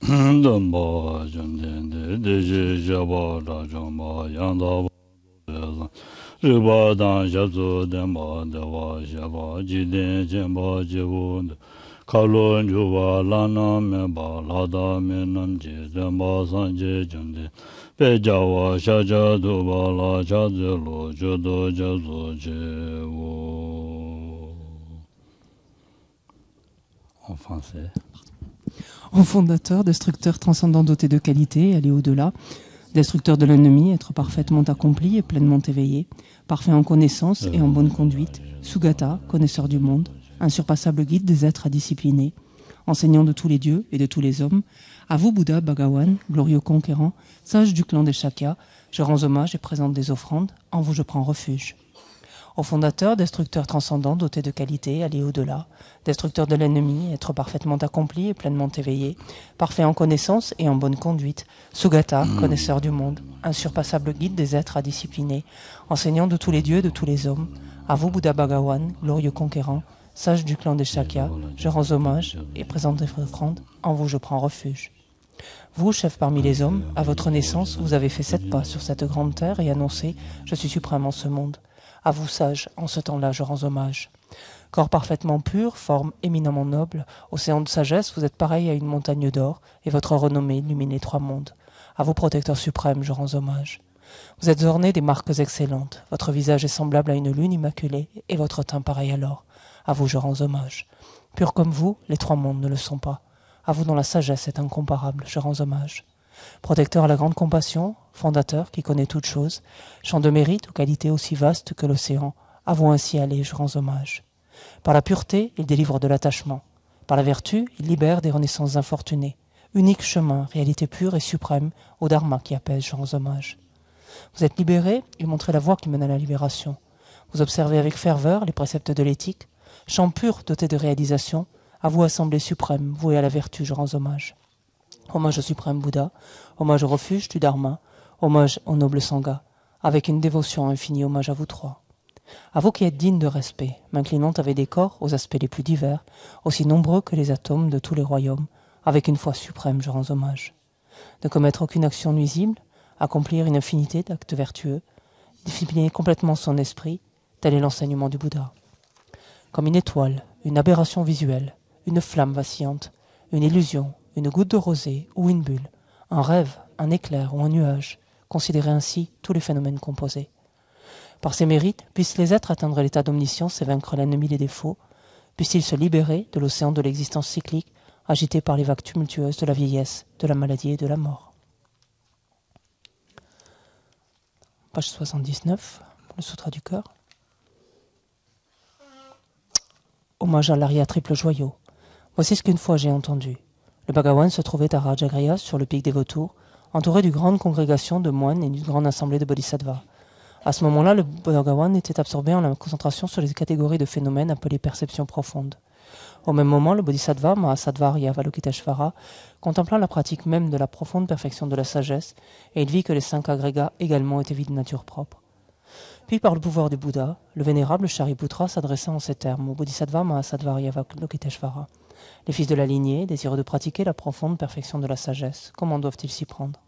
Dhamma Jandende Deji Jaba Rajama Yanda Riba Dan Jabzu Dhamma Deva Jaba Jiden Jemba Jivund Kalon Juba Lana Meba Lada Menam Je Dhamma Sanje Jande Pejawa Shaja Duba La Chazelo Jodo Jabzu Jevo. En français. En fondateur, destructeur transcendant doté de qualité, aller au-delà, destructeur de l'ennemi, être parfaitement accompli et pleinement éveillé, parfait en connaissance et en bonne conduite, Sugata, connaisseur du monde, insurpassable guide des êtres à discipliner, enseignant de tous les dieux et de tous les hommes, à vous Bouddha Bhagawan, glorieux conquérant, sage du clan des Shakya, je rends hommage et présente des offrandes, en vous je prends refuge. Au fondateur, destructeur transcendant, doté de qualité, aller au-delà, destructeur de l'ennemi, être parfaitement accompli et pleinement éveillé, parfait en connaissance et en bonne conduite, Sugata, connaisseur du monde, insurpassable guide des êtres à discipliner, enseignant de tous les dieux et de tous les hommes, à vous Bouddha Bhagawan, glorieux conquérant, sage du clan des Shakya, je rends hommage et présente des offrandes, en vous je prends refuge. Vous, chef parmi les hommes, à votre naissance, vous avez fait 7 pas sur cette grande terre et annoncé « Je suis suprême en ce monde ». À vous, sages, en ce temps-là, je rends hommage. Corps parfaitement pur, forme éminemment noble, océan de sagesse, vous êtes pareil à une montagne d'or, et votre renommée illumine les 3 mondes. À vous, protecteur suprême, je rends hommage. Vous êtes orné des marques excellentes, votre visage est semblable à une lune immaculée, et votre teint pareil à l'or. À vous, je rends hommage. Pur comme vous, les 3 mondes ne le sont pas. À vous dont la sagesse est incomparable, je rends hommage. Protecteur à la grande compassion, fondateur qui connaît toutes choses, champ de mérite aux qualités aussi vastes que l'océan, à vous ainsi aller, je rends hommage. Par la pureté, il délivre de l'attachement. Par la vertu, il libère des renaissances infortunées. Unique chemin, réalité pure et suprême, au dharma qui apaise, je rends hommage. Vous êtes libéré, il montre la voie qui mène à la libération. Vous observez avec ferveur les préceptes de l'éthique, champ pur doté de réalisation, à vous assemblée suprême, vouée à la vertu, je rends hommage. Hommage au suprême Bouddha, hommage au refuge du Dharma, hommage au noble Sangha, avec une dévotion infinie, hommage à vous 3. À vous qui êtes dignes de respect, m'inclinant avec des corps aux aspects les plus divers, aussi nombreux que les atomes de tous les royaumes, avec une foi suprême, je rends hommage. Ne commettre aucune action nuisible, accomplir une infinité d'actes vertueux, discipliner complètement son esprit, tel est l'enseignement du Bouddha. Comme une étoile, une aberration visuelle, une flamme vacillante, une illusion, une goutte de rosée ou une bulle, un rêve, un éclair ou un nuage, considérez ainsi tous les phénomènes composés. Par ces mérites, puissent les êtres atteindre l'état d'omniscience et vaincre l'ennemi des défauts, puissent-ils se libérer de l'océan de l'existence cyclique, agité par les vagues tumultueuses de la vieillesse, de la maladie et de la mort. Page 79, le Sutra du cœur. Hommage à l'Arya triple joyau. Voici ce qu'une fois j'ai entendu. Le Bhagawan se trouvait à Rajagriha, sur le pic des vautours, entouré d'une grande congrégation de moines et d'une grande assemblée de bodhisattvas. À ce moment-là, le Bhagawan était absorbé en la concentration sur les catégories de phénomènes appelées perceptions profondes. Au même moment, le bodhisattva Mahasattva Arya Avalokiteshvara contempla la pratique même de la profonde perfection de la sagesse, et il vit que les 5 agrégats également étaient vides de nature propre. Puis, par le pouvoir du Bouddha, le vénérable Shariputra s'adressa en ces termes au bodhisattva Mahasattva Arya Avalokiteshvara. Les fils de la lignée, désireux de pratiquer la profonde perfection de la sagesse, comment doivent-ils s'y prendre?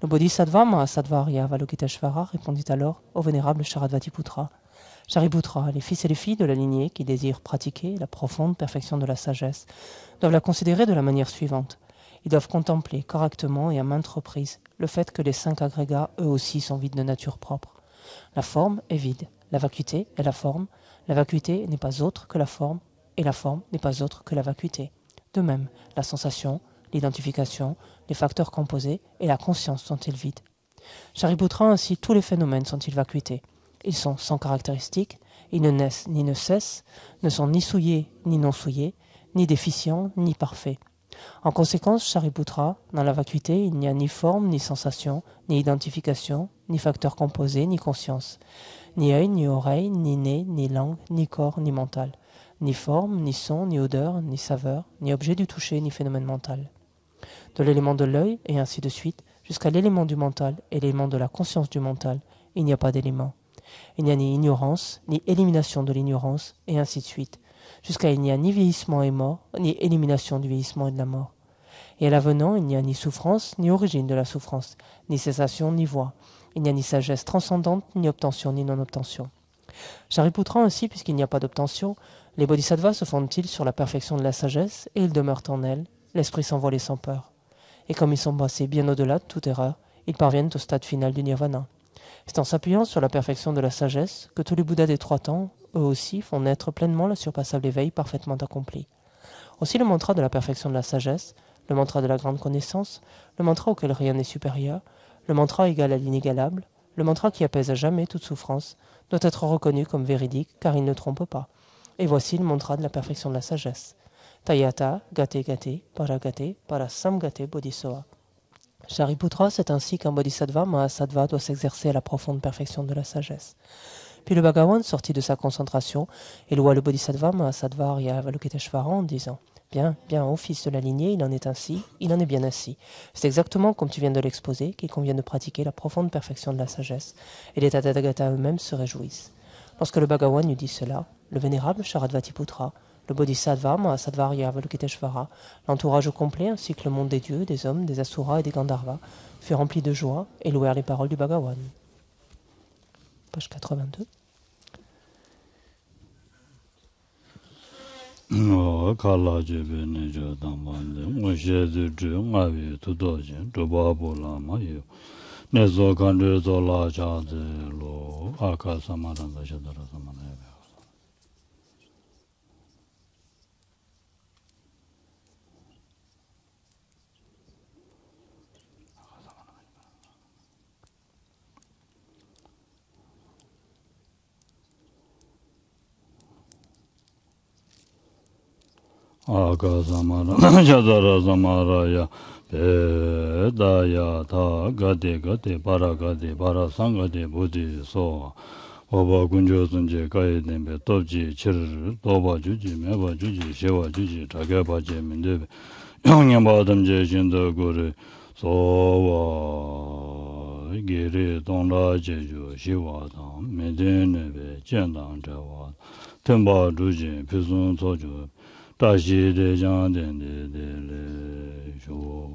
Le bodhisattva Mahasattva Arya Avalokiteshvara répondit alors au vénérable Sharadvatiputra. Shariputra, les fils et les filles de la lignée qui désirent pratiquer la profonde perfection de la sagesse doivent la considérer de la manière suivante. Ils doivent contempler correctement et à maintes reprises le fait que les 5 agrégats, eux aussi, sont vides de nature propre. La forme est vide, la vacuité est la forme n'est pas autre que la forme, et la forme n'est pas autre que la vacuité. De même, la sensation, l'identification, les facteurs composés et la conscience sont-ils vides. Shariputra, ainsi tous les phénomènes sont-ils vacuités. Ils sont sans caractéristiques, ils ne naissent ni ne cessent, ne sont ni souillés ni non souillés, ni déficients ni parfaits. En conséquence, Shariputra, dans la vacuité, il n'y a ni forme, ni sensation, ni identification, ni facteurs composés, ni conscience, ni œil, ni oreille, ni nez, ni langue, ni corps, ni mental, ni forme, ni son, ni odeur, ni saveur, ni objet du toucher, ni phénomène mental. De l'élément de l'œil, et ainsi de suite, jusqu'à l'élément du mental et l'élément de la conscience du mental, il n'y a pas d'élément. Il n'y a ni ignorance, ni élimination de l'ignorance, et ainsi de suite, jusqu'à il n'y a ni vieillissement et mort, ni élimination du vieillissement et de la mort. Et à l'avenant, il n'y a ni souffrance, ni origine de la souffrance, ni cessation, ni voie. Il n'y a ni sagesse transcendante, ni obtention, ni non-obtention. Shariputra ainsi, puisqu'il n'y a pas d'obtention, les bodhisattvas se fondent-ils sur la perfection de la sagesse, et ils demeurent en elle, l'esprit s'envolé sans peur. Et comme ils sont passés bien au-delà de toute erreur, ils parviennent au stade final du nirvana. C'est en s'appuyant sur la perfection de la sagesse que tous les Bouddhas des 3 temps, eux aussi, font naître pleinement le surpassable éveil parfaitement accompli. Aussi le mantra de la perfection de la sagesse, le mantra de la grande connaissance, le mantra auquel rien n'est supérieur, le mantra égal à l'inégalable, le mantra qui apaise à jamais toute souffrance, doit être reconnu comme véridique car il ne trompe pas. Et voici le mantra de la perfection de la sagesse. Tayata, gate gate, paragate, parasamgate bodhisoa. Shariputra, c'est ainsi qu'un bodhisattva, mahasattva, doit s'exercer à la profonde perfection de la sagesse. Puis le Bhagavan, sorti de sa concentration, éloigna le bodhisattva, mahasattva, Arya Avalokiteshvara en disant « Bien, bien, ô fils de la lignée, il en est ainsi, il en est bien ainsi. C'est exactement comme tu viens de l'exposer qu'il convient de pratiquer la profonde perfection de la sagesse, et les Tathagata eux-mêmes se réjouissent. » Lorsque le Bhagavan eut dit cela, le vénérable Sharadvatiputra, le Bodhisattva, Mahasattva, Arya Avalokiteshvara, l'entourage complet ainsi que le monde des dieux, des hommes, des asuras et des gandharvas fut rempli de joie et louèrent les paroles du Bhagavan. Page 82. Kala jebe ne jo dambande, mo shedu ju ngawi tudojin, jobabo lama yo. Ne zo kandre zo la chade lo, aka samaranda shadara samanebe. Aka samara, shadara samaraya, pedaya ta gade gade para gade para sangade buddhi so. Oba kunjo sunje kaya denbe topji chir toba juji meba juji shewa juji takeba je mindebe yongyen badam je shinda gore sowa giri tongla je ju shiwa tang medenebe jendang jawa tenpa juji pisun soju tashi de jang dende de le shu.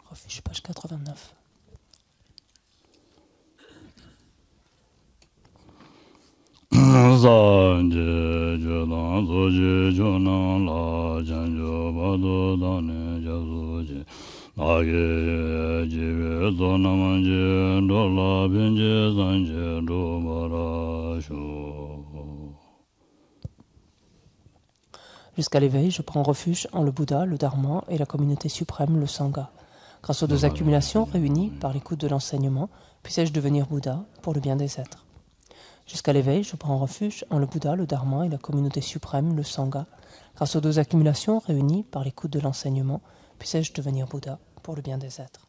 Refuge, page 89. Jusqu'à l'éveil, je prends refuge en le Bouddha, le Dharma et la communauté suprême, le Sangha. Grâce aux deux accumulations réunies par l'écoute de l'enseignement, puissais-je devenir Bouddha pour le bien des êtres. Jusqu'à l'éveil, je prends refuge en le Bouddha, le Dharma et la communauté suprême, le Sangha. Grâce aux deux accumulations réunies par l'écoute de l'enseignement, puissais-je devenir Bouddha pour le bien des êtres.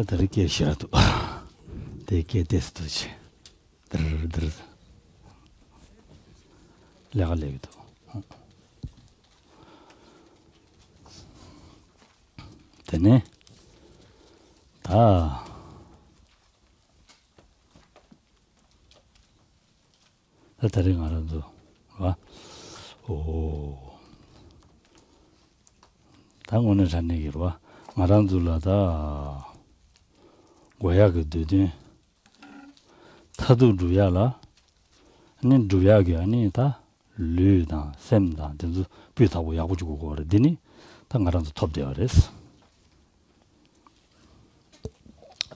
다르게 싫어도 되게 됐듯이 드르르 레갈레기도 되네 다 다른 알아도 와오 당원을 잔내기로 와 말한둘라다 고야그 되네 타도 루야라 아니 루야게 아니다 르다 셈다 그래서 비타고 야구주고 거르더니 당가란도 톱되어랬어.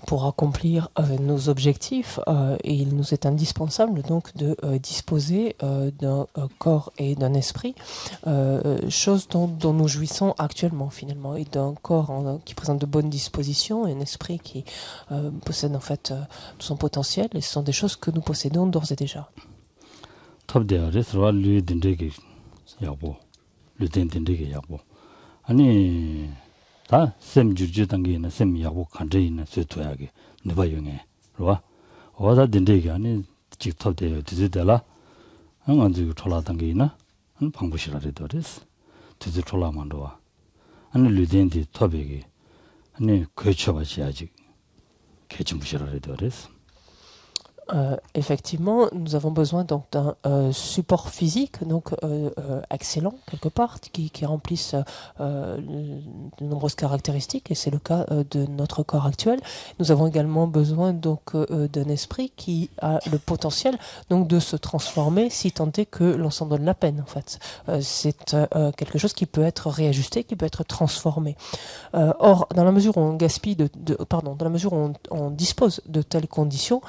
Pour accomplir nos objectifs, il nous est indispensable donc de disposer d'un corps et d'un esprit, chose dont nous jouissons actuellement finalement, et d'un corps qui présente de bonnes dispositions et un esprit qui possède en fait tout son potentiel, et ce sont des choses que nous possédons d'ores et déjà. 다 셈주주 단계는 셈 야고 간제 있는 쇠토야게 네바용에 로와 어다 된데게 아니 직접되어 뒤지달라 한가지 졸라 단계이나 한 방부시라래도 그랬어 뒤지 졸라만도와 아니 르덴디 토베게 아니 거쳐봐지 아직 개침부시라래도 그랬어. Effectivement, nous avons besoin donc d'un support physique donc excellent quelque part qui remplisse de nombreuses caractéristiques, et c'est le cas de notre corps actuel. Nous avons également besoin donc d'un esprit qui a le potentiel donc de se transformer si tant est que l'on s'en donne la peine en fait. C'est quelque chose qui peut être réajusté, qui peut être transformé. Or, dans la mesure où on gaspille dans la mesure où on dispose de telles conditions,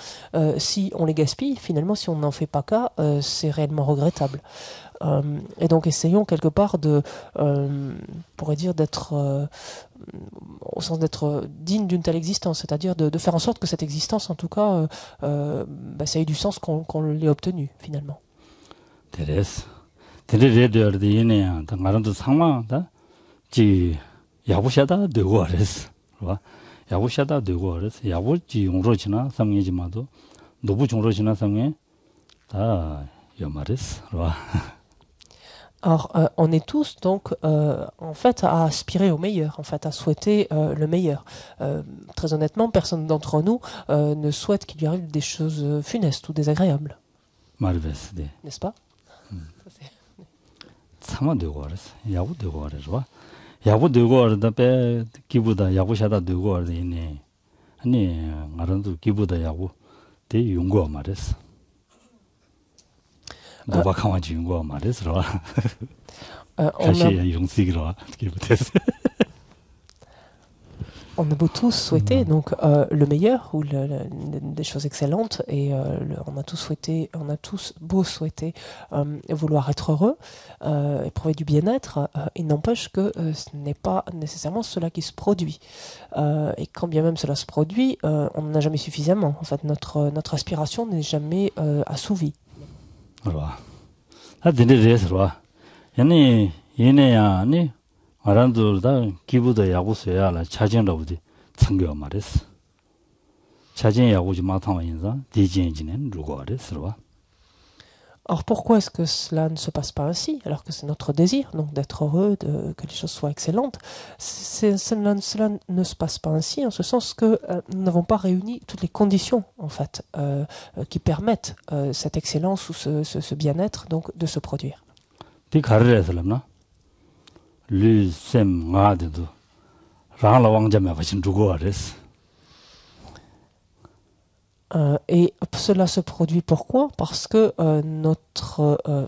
si on les gaspille, finalement, si on n'en fait pas cas, c'est réellement regrettable. Et donc, essayons quelque part on pourrait dire d'être, au sens d'être digne d'une telle existence, c'est-à-dire de faire en sorte que cette existence, en tout cas, ça ait du sens qu'on l'ait obtenue, finalement. 야구샤다 되고 그래서 야구지 용로지나 상해지마도 노부 종로지나 상해 다 여마레스 와. Alors, on est tous donc en fait à aspirer au meilleur, en fait à souhaiter le meilleur. Très honnêtement, personne d'entre nous ne souhaite qu'il lui arrive des choses funestes ou désagréables. N'est-ce pas? 참아 되고 그래서 야구 되고 그래서 야구 되고 그러다 배 기보다 야구샤다 되고 그러네. 아니 나랑도 기보다 야구 대 용거 말했어. 너가 강아지 용거 말했어. 다시 용식이라 기보됐어. On a beau tous souhaiter donc le meilleur ou des choses excellentes et on a tous beau souhaiter vouloir être heureux, éprouver du bien-être. Il n'empêche que ce n'est pas nécessairement cela qui se produit. Et quand bien même cela se produit, on n'en a jamais suffisamment. En fait, notre aspiration n'est jamais assouvie. Voilà. Ah, 마란도다 기부도 야구서야라 차진라우디 청겨 말했어. 차진 야구지 마타마 인자 디진진은 루고아레스로. Alors pourquoi est-ce que cela ne se passe pas ainsi alors que c'est notre désir donc d'être heureux, que les choses soient excellentes? Cela ne se passe pas ainsi en ce sens que nous n'avons pas réuni toutes les conditions en fait qui permettent cette excellence ou ce bien-être donc de se produire. Et cela se produit pourquoi? Parce que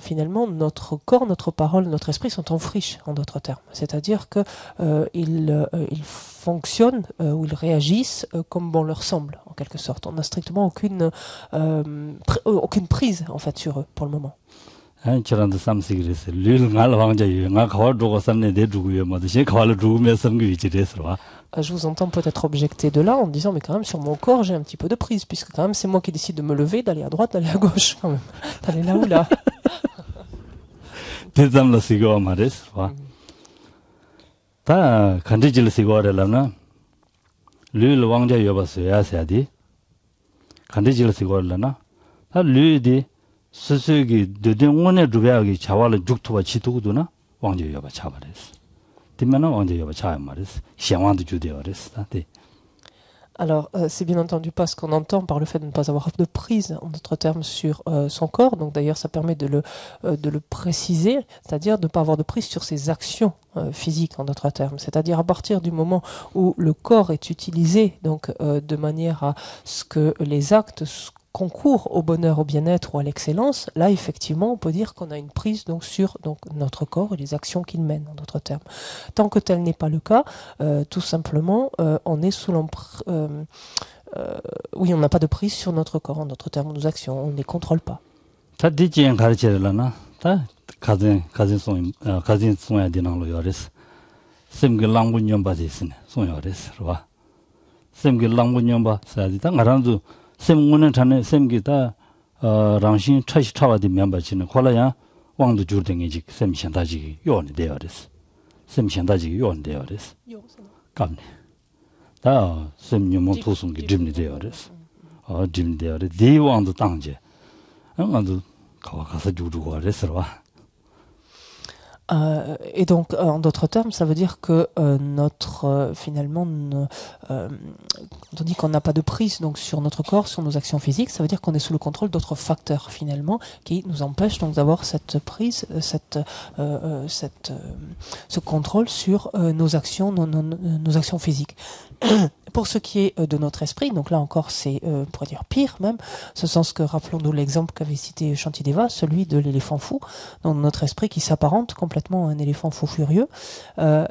finalement notre corps, notre parole, notre esprit sont en friche en d'autres termes. C'est-à-dire que ils fonctionnent ou ils réagissent comme bon leur semble en quelque sorte. On n'a strictement aucune prise en fait sur eux pour le moment. Je vous entends peut-être objecter de là en disant mais quand même sur mon corps j'ai un petit peu de prise puisque quand même c'est moi qui décide de me lever, d'aller à droite, d'aller à gauche quand même, d'aller là ou là. 스스기 되den원에 두배하기 자와를 죽토와 지도도나 왕제 여바 차바레스. 뒤면은 왕제 여바 차 말레스. 시왕도 주되어레스. Alors, c'est bien entendu pas ce qu'on entend par le fait de ne pas avoir de prise, en d'autres termes, sur son corps. Donc d'ailleurs, ça permet de le préciser, c'est-à-dire de ne pas avoir de prise sur ses actions physiques, en d'autres termes. C'est-à-dire à partir du moment où le corps est utilisé donc de manière à ce que les actes concourent au bonheur, au bien-être ou à l'excellence, là effectivement on peut dire qu'on a une prise donc sur notre corps et les actions qu'il mène en d'autres termes. Tant que tel n'est pas le cas, tout simplement on est sous l'emprise, oui on n'a pas de prise sur notre corps en d'autres termes, nos actions, on ne les contrôle pas. 샘문은 전에 샘기다 랑신 차시 차와디 멤버치는 콜라야 왕도 주등이지 샘 현다지 요원이 되어res 샘 현다지 요원 되어res 감네 다 샘님은 도송기 짐이 되어res 짐 되어res 대왕도 당제 아마도 가서 주주고 하랬어. Et donc, en d'autres termes, ça veut dire que finalement, quand on dit qu'on n'a pas de prise donc sur notre corps, sur nos actions physiques, ça veut dire qu'on est sous le contrôle d'autres facteurs finalement qui nous empêchent donc d'avoir cette prise, ce contrôle sur nos actions, nos actions physiques. Pour ce qui est de notre esprit, donc là encore c'est, on pourrait dire pire même, ce sens que rappelons-nous l'exemple qu'avait cité Shantideva, celui de l'éléphant fou, donc notre esprit qui s'apparente complètement à un éléphant fou furieux,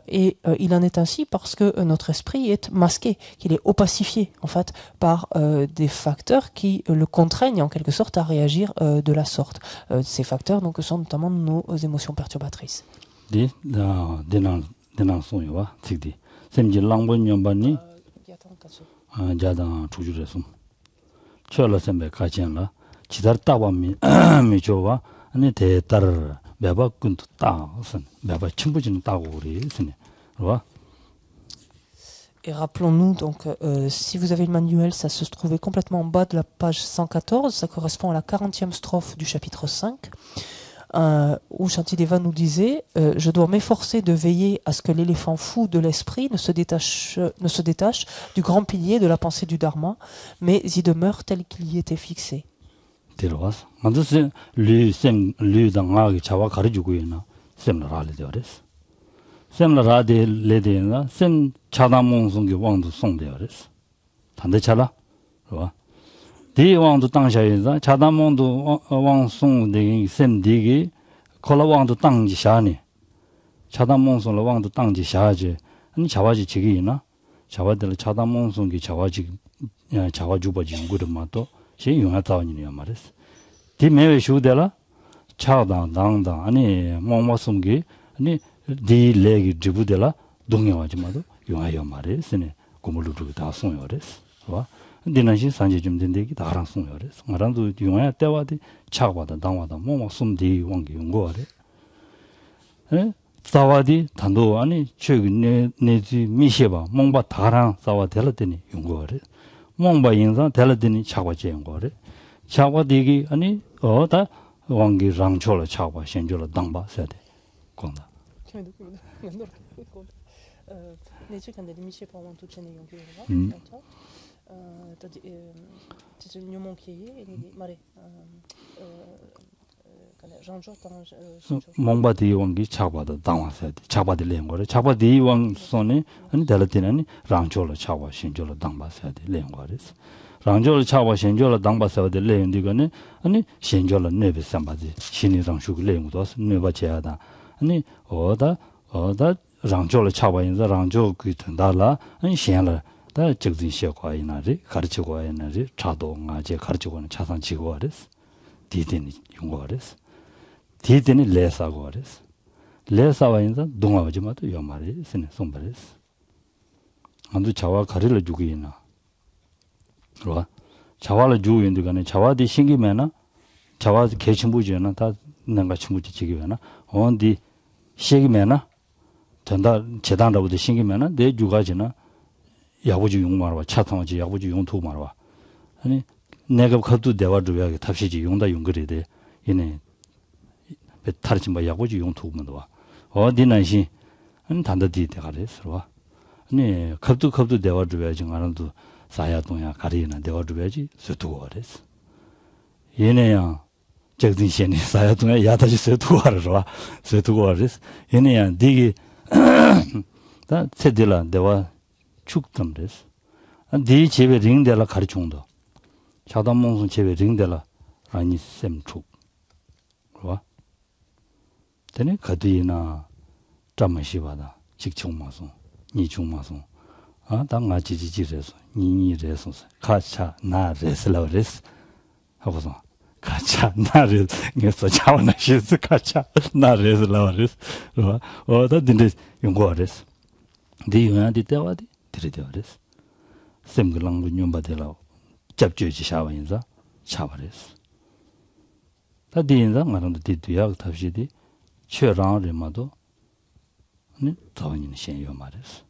et il en est ainsi parce que notre esprit est masqué, qu'il est opacifié en fait par des facteurs qui le contraignent en quelque sorte à réagir de la sorte. Ces facteurs donc sont notamment nos émotions perturbatrices. 자당 주주래서 철러 선배 가지나 지달 따와미 미조와 아니 대따르 매박군도 따선 매박 친부진 따고 우리 있으니 와. Et rappelons-nous donc si vous avez le manuel, ça se trouvait complètement en bas de la page 114, ça correspond à la 40e strophe du chapitre 5. Où Shantideva nous disait je dois m'efforcer de veiller à ce que l'éléphant fou de l'esprit ne se détache du grand pilier de la pensée du Dharma, mais y demeure tel qu'il y était fixé. 대왕도 당샤에서 자다몽도 왕송 내기 샘디기 콜라왕도 당지샤니 자다몽송로 왕도 당지샤지 아니 자와지 지기나 자와들 차다몽송기 자와지 자와주버지 연구도마도 시 용하다원이야 말했어. 디메외 슈데라 차당 당당 아니 몽모송기 아니 디 레기 지부데라 동영하지마도 용하여 말했으니 고물루도 다 송요랬어. 봐. 디나시 산지 좀 된데기 다랑 송요랬어. 말한도 용하야 때와디 차와다 당와다 몽모송디 원기 연구하래. 에? 사와디 단도 아니 최근 내지 미셰바 몽바 다랑 사와 될더니 연구하래. 몽바 인상 될더니 차와제 연구하래. 차와디기 아니 어다 왕기 랑초라 차와 신조라 당바 세대 건다. 네, 지금 근데 미셰 보면 또 전에 연구해봐. c'est une monkier et 말해 몽바디 왕기 차바다 당와세대 차바디 랭거래 차바디 왕 손에 아니 달라티나니 랑초라 차와 신조라 당바세대 랭거래스 랑조를 차와 신조라 당바세대 랭디거네 아니 신조라 네베 삼바지 신이랑 슈그 랭도 네바제하다 아니 어다 랑조를 차와 인자 랑조 그 된다라 아니 신라 다 적진 시과이나리 가르치고이나리 차도 나제 가르치고는 차산 지고아레스 디데니 용고아레스 디데니 레사고아레스 레사와 인자 동아오지마도 요마리 스네 송바레스 안도 자와 가리를 주기이나 그러와 자와를 주인데 간에 자와디 신기면은 자와 개침부지나 다 내가 침부지 지기면은 언디 시기면은 전다 재단으로부터 신기면은 내 주가지나 야부지 용 말아 차통지 야부지 용토 말아 아니 내가 그것도 대화 줘야 탑시지 용다 용거리 돼 얘네 배 타르지 뭐 야부지 용토 문도 와 어디나시 한 단다디 대가래서 와 아니 그것도 대화 줘야지 말아도 사야 동야 가리나 대화 줘야지 서두고 그랬어 얘네야 적진시에 사야 동야 야다지 서두고 하러 서두고 그랬어 얘네야 되게 다 세들라 대화 축덤레스 네 집에 링데라 가르충도 자담몽송 집에 링데라 아니 셈축 그와 되네 가디나 잠마시바다 직총마송 니중마송 아 당가 지지지레서 니니레서 가차 나레슬라레스 하고서 가차 나레 녀서 자원나시스 가차 나레슬라레스 그와 어다 딘데 용고레스 디유나디 때와디 드리더레스 셈글랑 뇽바데라 잡주지 샤와인자 차바레스 다디인자 마랑도 디두야 탑시디 최랑 레마도 네 타원인 신요 말레스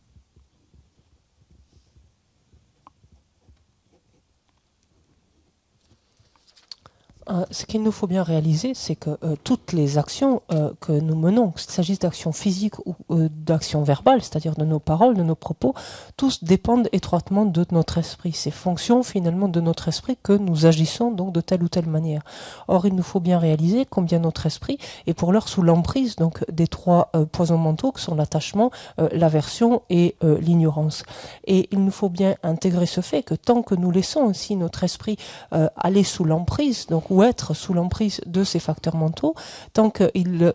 Ce qu'il nous faut bien réaliser, c'est que toutes les actions que nous menons, qu'il s'agisse d'actions physiques ou d'actions verbales, c'est-à-dire de nos paroles, de nos propos, tous dépendent étroitement de notre esprit. C'est fonction finalement de notre esprit que nous agissons donc de telle ou telle manière. Or, il nous faut bien réaliser combien notre esprit est pour l'heure sous l'emprise donc des trois poisons mentaux que sont l'attachement, l'aversion et l'ignorance. Et il nous faut bien intégrer ce fait que tant que nous laissons aussi notre esprit aller sous l'emprise, donc ou être sous l'emprise de ces facteurs mentaux, tant qu'ils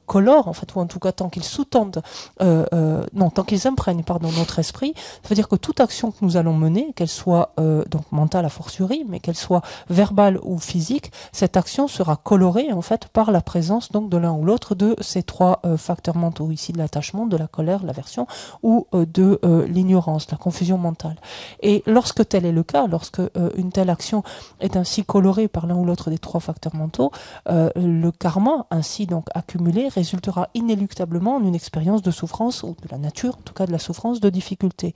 colorent, en fait, ou en tout cas tant qu'ils sous-tendent, tant qu'ils imprègnent, notre esprit, ça veut dire que toute action que nous allons mener, qu'elle soit donc mentale a fortiori, mais qu'elle soit verbale ou physique, cette action sera colorée en fait par la présence donc de l'un ou l'autre de ces trois facteurs mentaux, ici de l'attachement, de la colère, de l'aversion ou de l'ignorance, la confusion mentale. Et lorsque tel est le cas, lorsque une telle action est ainsi coloré par l'un ou l'autre des trois facteurs mentaux, le karma ainsi donc accumulé résultera inéluctablement en une expérience de souffrance, ou de la nature en tout cas de la souffrance, de difficulté,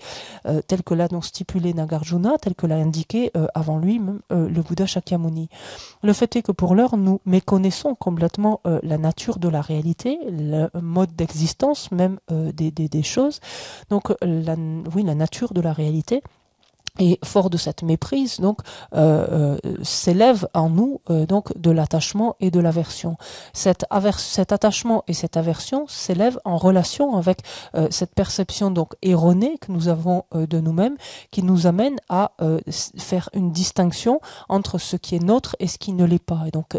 telle que l'a donc stipulé Nagarjuna, telle que l'a indiqué avant lui même le Bouddha Shakyamuni. Le fait est que pour l'heure nous méconnaissons complètement la nature de la réalité, le mode d'existence même des choses, donc la nature de la réalité. Et fort de cette méprise, donc, s'élève en nous donc de l'attachement et de l'aversion. Cet attachement et cette aversion s'élèvent en relation avec cette perception donc erronée que nous avons de nous-mêmes, qui nous amène à faire une distinction entre ce qui est nôtre et ce qui ne l'est pas. Et donc,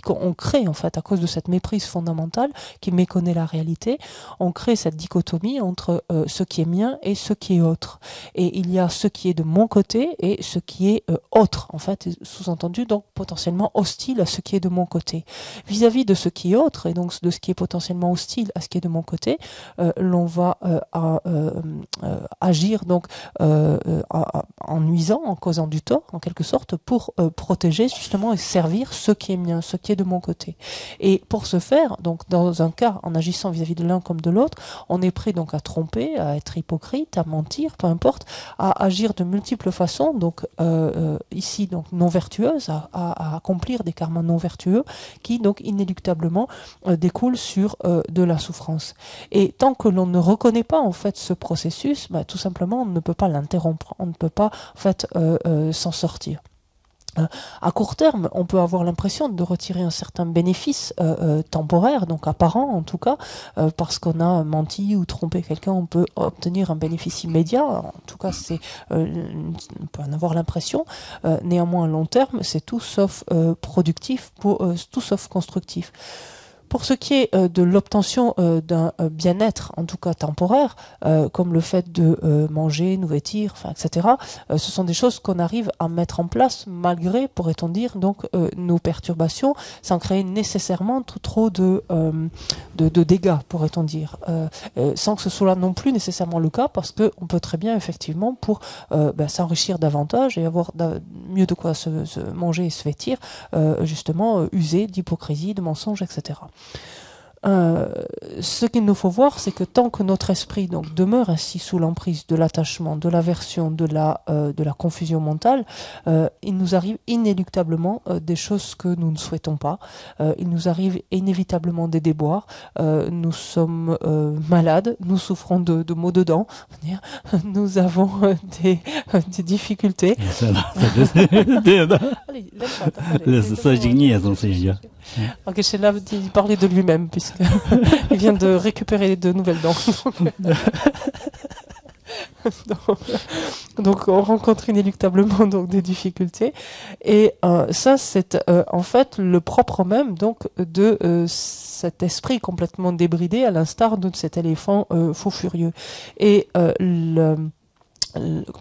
on crée en fait à cause de cette méprise fondamentale qui méconnaît la réalité, on crée cette dichotomie entre ce qui est mien et ce qui est autre. Et il y a ce qui est de mon côté et ce qui est autre, en fait, sous-entendu, donc potentiellement hostile à ce qui est de mon côté. Vis-à-vis de ce qui est autre, et donc de ce qui est potentiellement hostile à ce qui est de mon côté, l'on va agir donc en nuisant, en causant du tort, en quelque sorte, pour protéger justement et servir ce qui est mien, ce qui est de mon côté. Et pour ce faire, donc dans un cas, en agissant vis-à-vis de l'un comme de l'autre, on est prêt donc à tromper, à être hypocrite, à mentir, peu importe, à agir de multiples façons, donc ici donc non vertueuses, à accomplir des karmas non vertueux qui donc inéluctablement découlent sur de la souffrance. Et tant que l'on ne reconnaît pas en fait ce processus, tout simplement on ne peut pas l'interrompre, on ne peut pas en fait s'en sortir. À court terme, on peut avoir l'impression de retirer un certain bénéfice temporaire, donc apparent en tout cas, parce qu'on a menti ou trompé quelqu'un, on peut obtenir un bénéfice immédiat. En tout cas, on peut en avoir l'impression. Néanmoins, à long terme, c'est tout sauf productif, tout sauf constructif. Pour ce qui est de l'obtention d'un bien-être, en tout cas temporaire, comme le fait de manger, nous vêtir, etc., ce sont des choses qu'on arrive à mettre en place malgré, pourrait-on dire, donc nos perturbations, sans créer nécessairement trop de dégâts, pourrait-on dire, sans que ce soit non plus nécessairement le cas, parce qu'on peut très bien, effectivement, pour s'enrichir davantage et avoir mieux de quoi se manger et se vêtir, justement, user d'hypocrisie, de mensonges, etc. Ce qu'il nous faut voir, c'est que tant que notre esprit donc demeure ainsi sous l'emprise de l'attachement, de l'aversion, de la confusion mentale, il nous arrive inéluctablement des choses que nous ne souhaitons pas. Il nous arrive inévitablement des déboires. Nous sommes malades, nous souffrons de maux de dents. Nous avons des difficultés. Allez, Ok, c'est là il parlait de lui-même puisqu'il vient de récupérer de nouvelles dents. Donc on rencontre inéluctablement donc des difficultés et ça c'est en fait le propre même donc de cet esprit complètement débridé à l'instar de cet éléphant fou furieux et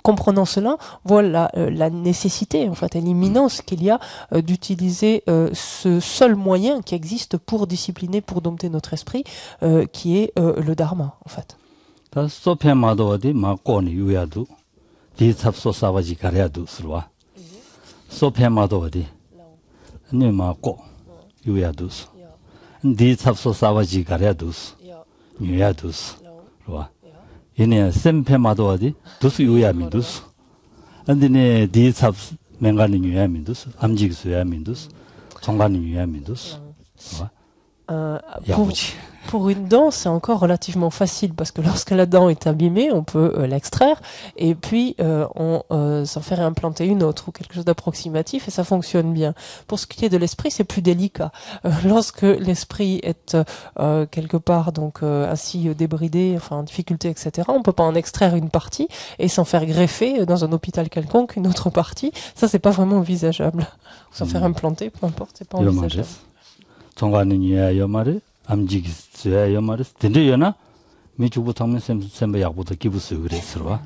comprenant cela, voilà la nécessité en fait et l'imminence qu'il y a d'utiliser ce seul moyen qui existe pour discipliner, pour dompter notre esprit, qui est le dharma en fait. 얘네 샘페마도 어디 두스 요야민두스 안데네 디삽 맹가는 요야민두스 암직수 요야민두스 정가는 요야민두스 Pour une dent, c'est encore relativement facile parce que lorsque la dent est abîmée, on peut l'extraire et puis on s'en fait réimplanter une autre ou quelque chose d'approximatif et ça fonctionne bien. Pour ce qui est de l'esprit, c'est plus délicat. Lorsque l'esprit est quelque part donc ainsi débridé, enfin en difficulté, etc., on peut pas en extraire une partie et s'en faire greffer dans un hôpital quelconque une autre partie. Ça, c'est pas vraiment envisageable. S'en faire implanter, peu importe, c'est pas envisageable. 암직수야 말을 된대요나 미주부 당면 샘 약부터 기부스 그랬어.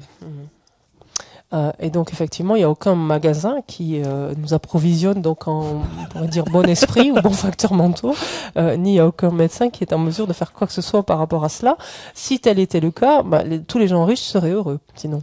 Et donc effectivement, il n'y a aucun magasin qui nous approvisionne donc en, on pourrait dire, bon esprit ou bons facteurs mentaux, ni il n'y a aucun médecin qui est en mesure de faire quoi que ce soit par rapport à cela. Si tel était le cas, tous les gens riches seraient heureux, sinon.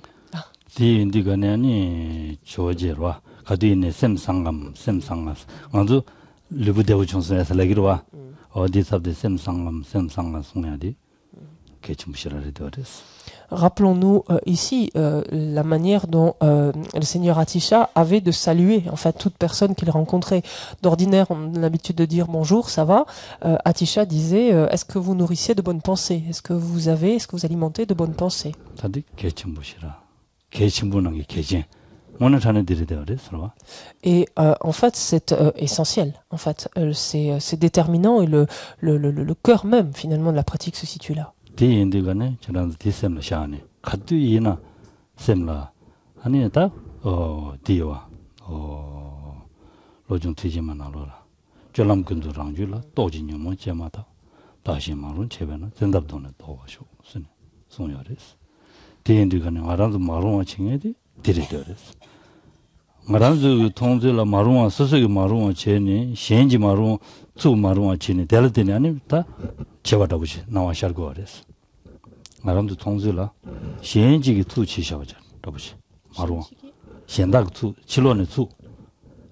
Rappelons-nous ici la manière dont le Seigneur Atisha avait de saluer en fait toute personne qu'il rencontrait. D'ordinaire, on a l'habitude de dire bonjour, ça va. Atisha disait est-ce que vous nourrissez de bonnes pensées? Est-ce que vous alimentez de bonnes pensées? 개신분한 게 오늘 전에 드리대요, Et en fait, c'est essentiel. En fait, c'est déterminant et le cœur même finalement de la pratique se situe là. 디인들간에 저런 디셈을 샤네. 카드이나 셈라 아니다. 디와 로중 티지만 알아라. 졸람근도 랑줄라 또진님은 제마다 다시 말은 제배는 전답도는 또 와쇼. 순 송여레스. 디인들간에 말한도 말로만 칭해디 드리더레스. 말한도 통제라 말로만 스스로 말로만 제니 현지 말로 주 말로만 제니 될때니 아니다. 제바다 보시 나와 샤고 그랬어. 말한도 통제라 현지기 투치셔자. 보시. 말로 현다고 투 질론의 투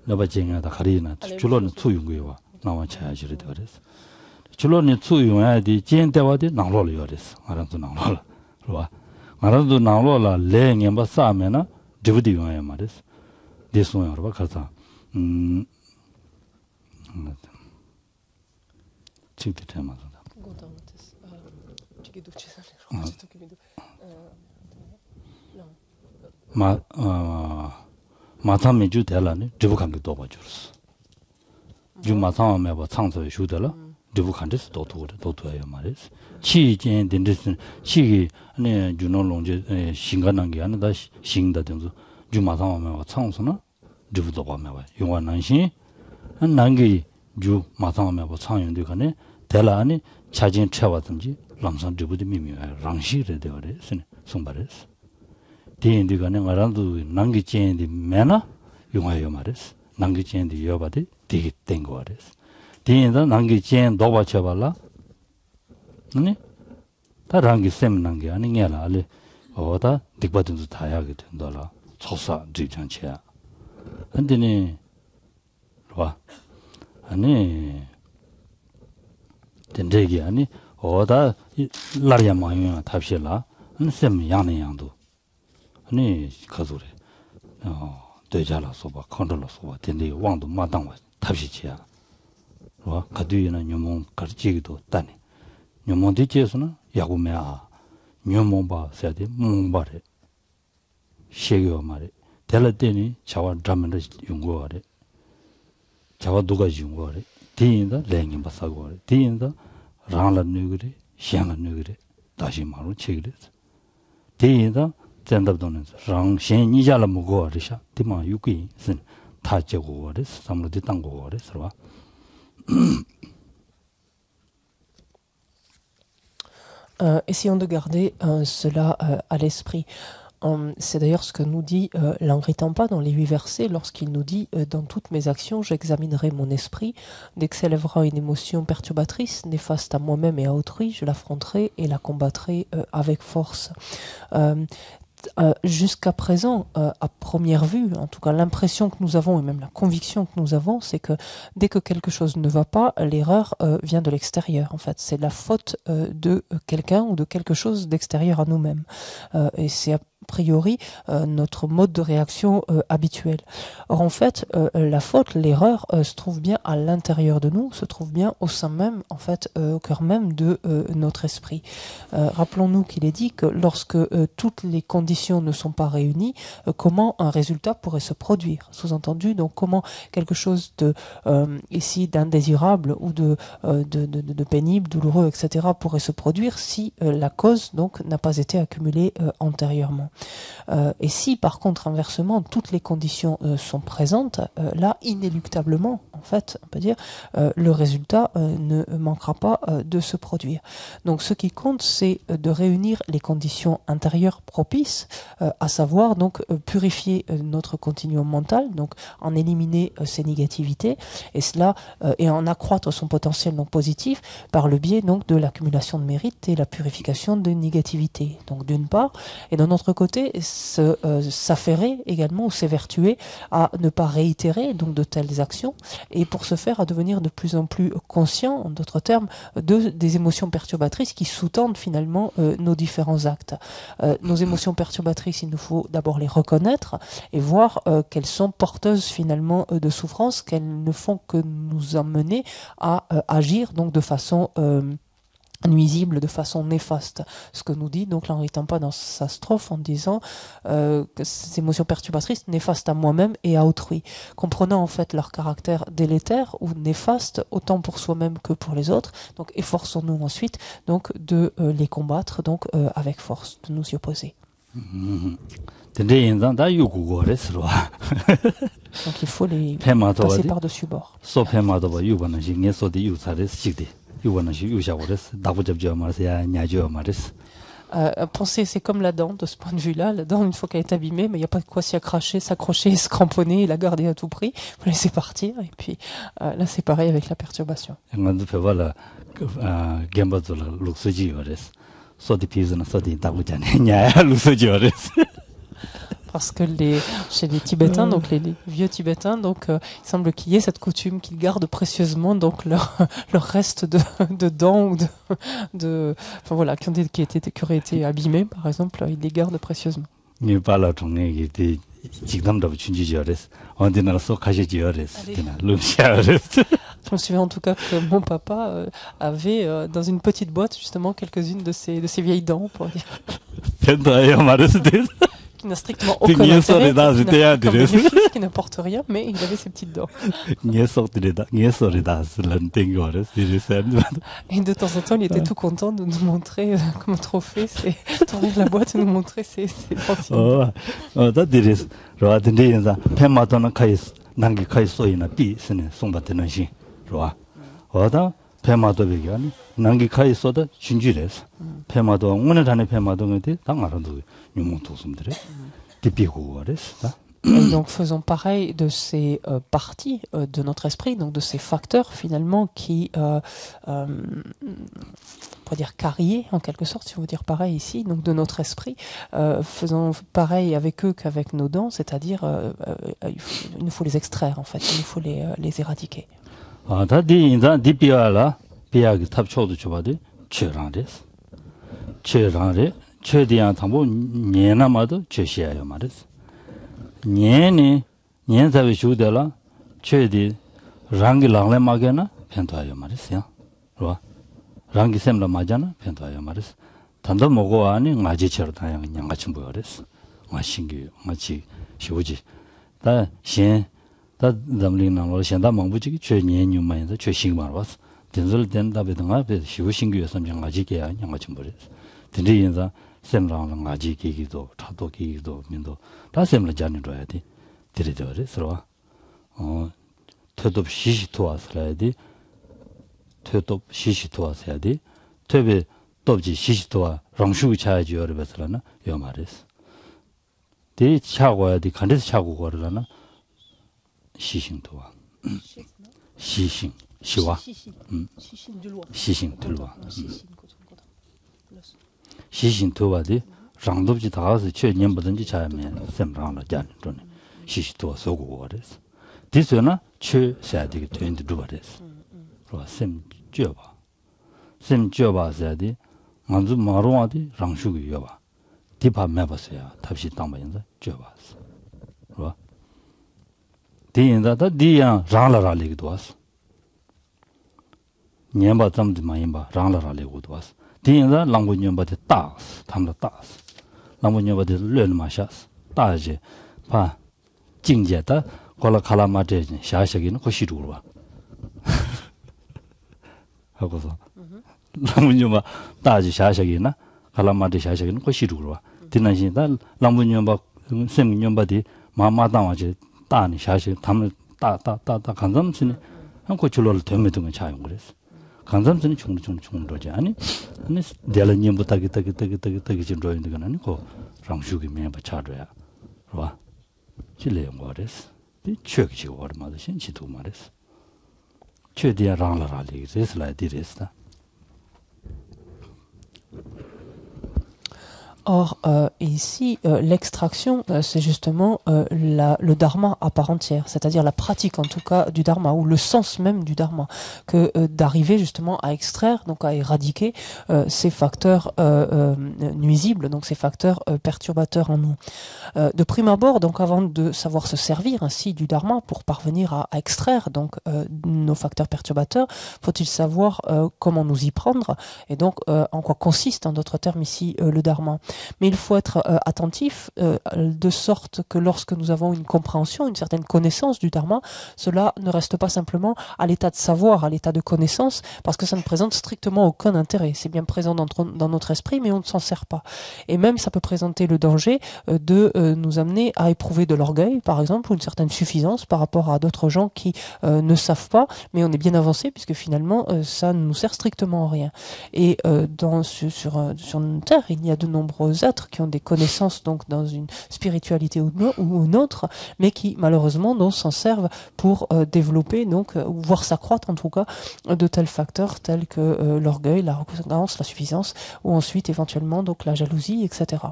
너바쟁이다 가리나 줄론의 투 용거와 나와 차야지를 그랬어. 줄론의 투 용야디 진대와디 나로를 그랬어. 말한도 나로라. 그러와. 말한도 나로라 레행에 싸면은 디부디 용야 말했어. 대송을 봐 가서 지금 테마다 마탐이 주텔라니 디부칸게 또 봐주었어. 주 마탐에 봐 창소에 주텔라 디부칸데스 도토야 말했어. 치진 된데스 치기 아니 주노롱제 신간한 게 아니다 신다 된서 주마상하면 창소나 주부도 보면 용한 난신 난기 주 마상하면 창연도 간에 대라니 자진 채와든지 람상 주부도 미미야 랑시를 되어래 송바레스 대인들 간에 말한도 난기 찐디 매나 용하여 말했어 난기 찐디 여바디 되게 된 거래스 대인다 난기 찐 도바 쳐발라 아니 다 랑기 셈 난게 아니냐라 알레 어다 딕바든도 다야게 된다라 초사 지장치야. 근데니 와. 아니 된대기 아니 어다 라리아 마요 답실라. 셈 양내 양도. 아니 가소래. 되자라 소바 컨트롤 소바 된대 왕도 마당와 답시치야. 와 가두이나 녀몽 가르치기도 따니. 녀몽 뒤에서는 야구매아. 녀몽바 세대 몽바래. 시에요 말에 델라데니 자와 드라마를 연구하래 자와 누가 연구하래 디인다 랭인 바사고하래 디인다 랑라 누그리 시앙라 누그리 다시 말로 책이래 디인다 전답도는 랑 신이자라 먹어하래샤 디마 유기 쓴 타제고하래 삼로디 땅고하래 서와 Essayons de garder cela à l'esprit. C'est d'ailleurs ce que nous dit l'Angri Tampa dans les 8 versets lorsqu'il nous dit dans toutes mes actions j'examinerai mon esprit, dès que s'élèvera une émotion perturbatrice, néfaste à moi-même et à autrui, je l'affronterai et la combattrai avec force. Jusqu'à présent, à première vue, en tout cas l'impression que nous avons et même la conviction que nous avons, c'est que dès que quelque chose ne va pas, l'erreur vient de l'extérieur. En fait, c'est la faute de quelqu'un ou de quelque chose d'extérieur à nous-mêmes. Et c'est a priori notre mode de réaction habituel. Or en fait, la faute, l'erreur se trouve bien à l'intérieur de nous, se trouve bien au sein même, en fait, au cœur même de notre esprit. Rappelons-nous qu'il est dit que lorsque toutes les conditions ne sont pas réunies, comment un résultat pourrait se produire. Sous-entendu, donc comment quelque chose de ici d'indésirable ou de pénible, douloureux, etc. pourrait se produire si la cause donc n'a pas été accumulée antérieurement. Et si par contre inversement toutes les conditions sont présentes, là inéluctablement en fait on peut dire le résultat ne manquera pas de se produire. Donc ce qui compte c'est de réunir les conditions intérieures propices, à savoir donc purifier notre continuum mental, donc en éliminer ses négativités et cela et en accroître son potentiel donc positif par le biais donc de l'accumulation de mérite et la purification de négativité. Donc d'une part, et d'un autre côté s'affairer également ou s'évertuer à ne pas réitérer donc de telles actions et pour ce faire à devenir de plus en plus conscient, en d'autres termes, des émotions perturbatrices qui sous-tendent finalement nos différents actes. Nos émotions perturbatrices, il nous faut d'abord les reconnaître et voir qu'elles sont porteuses finalement de souffrance, qu'elles ne font que nous emmener à agir donc de façon nuisible de façon néfaste. Ce que nous dit donc l'Henri Tampa dans sa strophe en disant que ces émotions perturbatrices néfastes à moi-même et à autrui, comprenant en fait leur caractère délétère ou néfaste autant pour soi-même que pour les autres. Donc efforçons-nous ensuite donc de les combattre donc avec force, de nous y opposer. Donc il faut les passer par-dessus bord. Penser, c'est comme la dent de ce point de vue-là. La dent, une fois qu'elle est abîmée, mais il n'y a pas de quoi s'y s'accrocher, se cramponner et la garder à tout prix. Il faut laisser partir. Et puis là, c'est pareil avec la perturbation. Parce que chez les Tibétains, donc les vieux Tibétains, donc il semble qu'il y ait cette coutume qu'ils gardent précieusement donc leur reste de dents ou enfin voilà, qui auraient été abîmés, par exemple, ils les gardent précieusement. Je me souviens en tout cas que mon papa avait dans une petite boîte justement quelques-unes de ces vieilles dents, pour dire. Qui n'a strictement aucun intérêt, qui n'apporte rien, mais il avait ses petites dents. Et de temps en temps, il était tout content de nous montrer comme trophée, tourner de la boîte et nous montrer ses anciennes dents. 페마도 배경이 난기가 있어도 진주래서 페마도 오늘 전에 페마도한테 당하라도 유몽 도숨들에 디피고 그랬어. Et donc faisons pareil de ces parties de notre esprit, donc de ces facteurs finalement qui, on pourrait dire carriés en quelque sorte, si on veut dire pareil ici, donc de notre esprit, faisons pareil avec eux qu'avec nos dents, c'est-à-dire il nous faut les extraire en fait, il nous faut les éradiquer. 다디 인자 디피알라 비아기 탑초도 줘봐도 최랑데스 최랑데 최대한 담보 년나마도 제시해요 말이스 년이 년자비 주되라 최디 랑기 랑레마게나 편도하여 말이스요 그러 랑기 셈라 맞잖아 편도하여 말이스 단도 먹고 아니 마지처럼 다양 양같이 보여랬어 마신기 마치 쉬우지 다신 다 담링나로 현다 망부지기 최년유만에서 최신만 왔어. 된설 된다베든가 시우신규에 섬정 아지게야 양아치 버렸어. 드리인자 셈랑랑 아지기기도 차도기기도 민도 다 셈을 자는 줘야 돼. 드리더래 서로 퇴도 시시토 왔어야 돼. 퇴도 시시토 왔어야 돼. 퇴베 dob지 시시토와 랑슈 차야지 여러분들나 요 말했어. 대 차고야 돼. 간데서 차고 거라나 시싱도와 시싱 시와 시싱들와 시싱도와디 랑도지 다가서 최년보든지 자면 셈랑라 잔존 시시도 소고 그랬어 디스나 최사디게 된데 두바랬어 그러 셈 쥐어봐서야디 만주 마로와디 랑슈기 여봐 디파 매봤어야 답시 땅바인자 쥐어봤어 그러 디인다다 디야 랑라라리기도 왔어. 년바 점디 마인바 랑라라리고도 왔어. 디인다 랑부년바데 따스 탐다 따스. 랑부년바데 르르마샤스 따지 파 징제다 콜라칼라마데 샤샤기는 고시루로 와. 하고서 랑부년바 따지 샤샤기나 칼라마데 샤샤기는 고시루로 와. 디나신다 랑부년바 셈년바디 마마다와지 따니 샤시 담을 따 간담스니 한코 줄을 되면도 차용 그랬어. 간담스니 충분히 아니 대련님부터 기타기 좀 줘야 되는 아니고 랑슈기 매바 차줘야. 봐. 질레용 거랬어. 이 최기 얼마도 신치도 말했어. 최대한 랑라라리 그래서 라디랬다. Or, ici, l'extraction, c'est justement le dharma à part entière, c'est-à-dire la pratique en tout cas du dharma, ou le sens même du dharma, que d'arriver justement à extraire, donc à éradiquer ces facteurs nuisibles, donc ces facteurs perturbateurs en nous. De prime abord, donc avant de savoir se servir ainsi du dharma pour parvenir à extraire donc nos facteurs perturbateurs, faut-il savoir comment nous y prendre, et donc en quoi consiste en d'autres termes ici le dharma. Mais il faut être attentif de sorte que lorsque nous avons une compréhension, une certaine connaissance du dharma, cela ne reste pas simplement à l'état de savoir, à l'état de connaissance, parce que ça ne présente strictement aucun intérêt. C'est bien présent dans notre esprit, mais on ne s'en sert pas. Et même ça peut présenter le danger de nous amener à éprouver de l'orgueil, par exemple, ou une certaine suffisance par rapport à d'autres gens qui ne savent pas, mais on est bien avancé, puisque finalement ça ne nous sert strictement à rien. Et sur une terre, il y a de nombreux êtres qui ont des connaissances donc dans une spiritualité ou une autre, mais qui malheureusement donc s'en servent pour développer donc ou voir s'accroître en tout cas de tels facteurs tels que l'orgueil, la reconnaissance, la suffisance, ou ensuite éventuellement donc la jalousie, etc.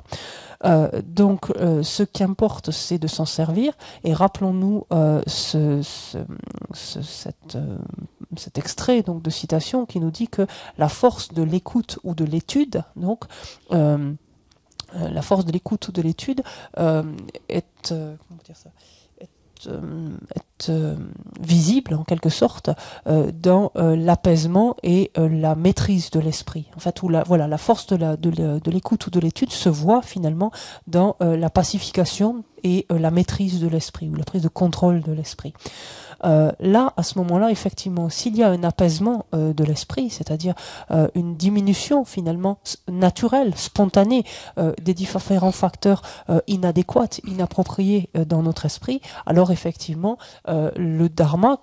Donc ce qui importe, c'est de s'en servir, et rappelons-nous cet extrait donc de citation qui nous dit que la force de l'écoute ou de l'étude, donc la force de l'écoute ou de l'étude est visible en quelque sorte dans l'apaisement et la maîtrise de l'esprit. En fait, la force de l'écoute ou de l'étude se voit finalement dans la pacification et la maîtrise de l'esprit, ou la prise de contrôle de l'esprit. Là, à ce moment-là, effectivement, s'il y a un apaisement de l'esprit, c'est-à-dire une diminution finalement naturelle, spontanée des différents facteurs inadéquats, inappropriés dans notre esprit, alors effectivement, le dharma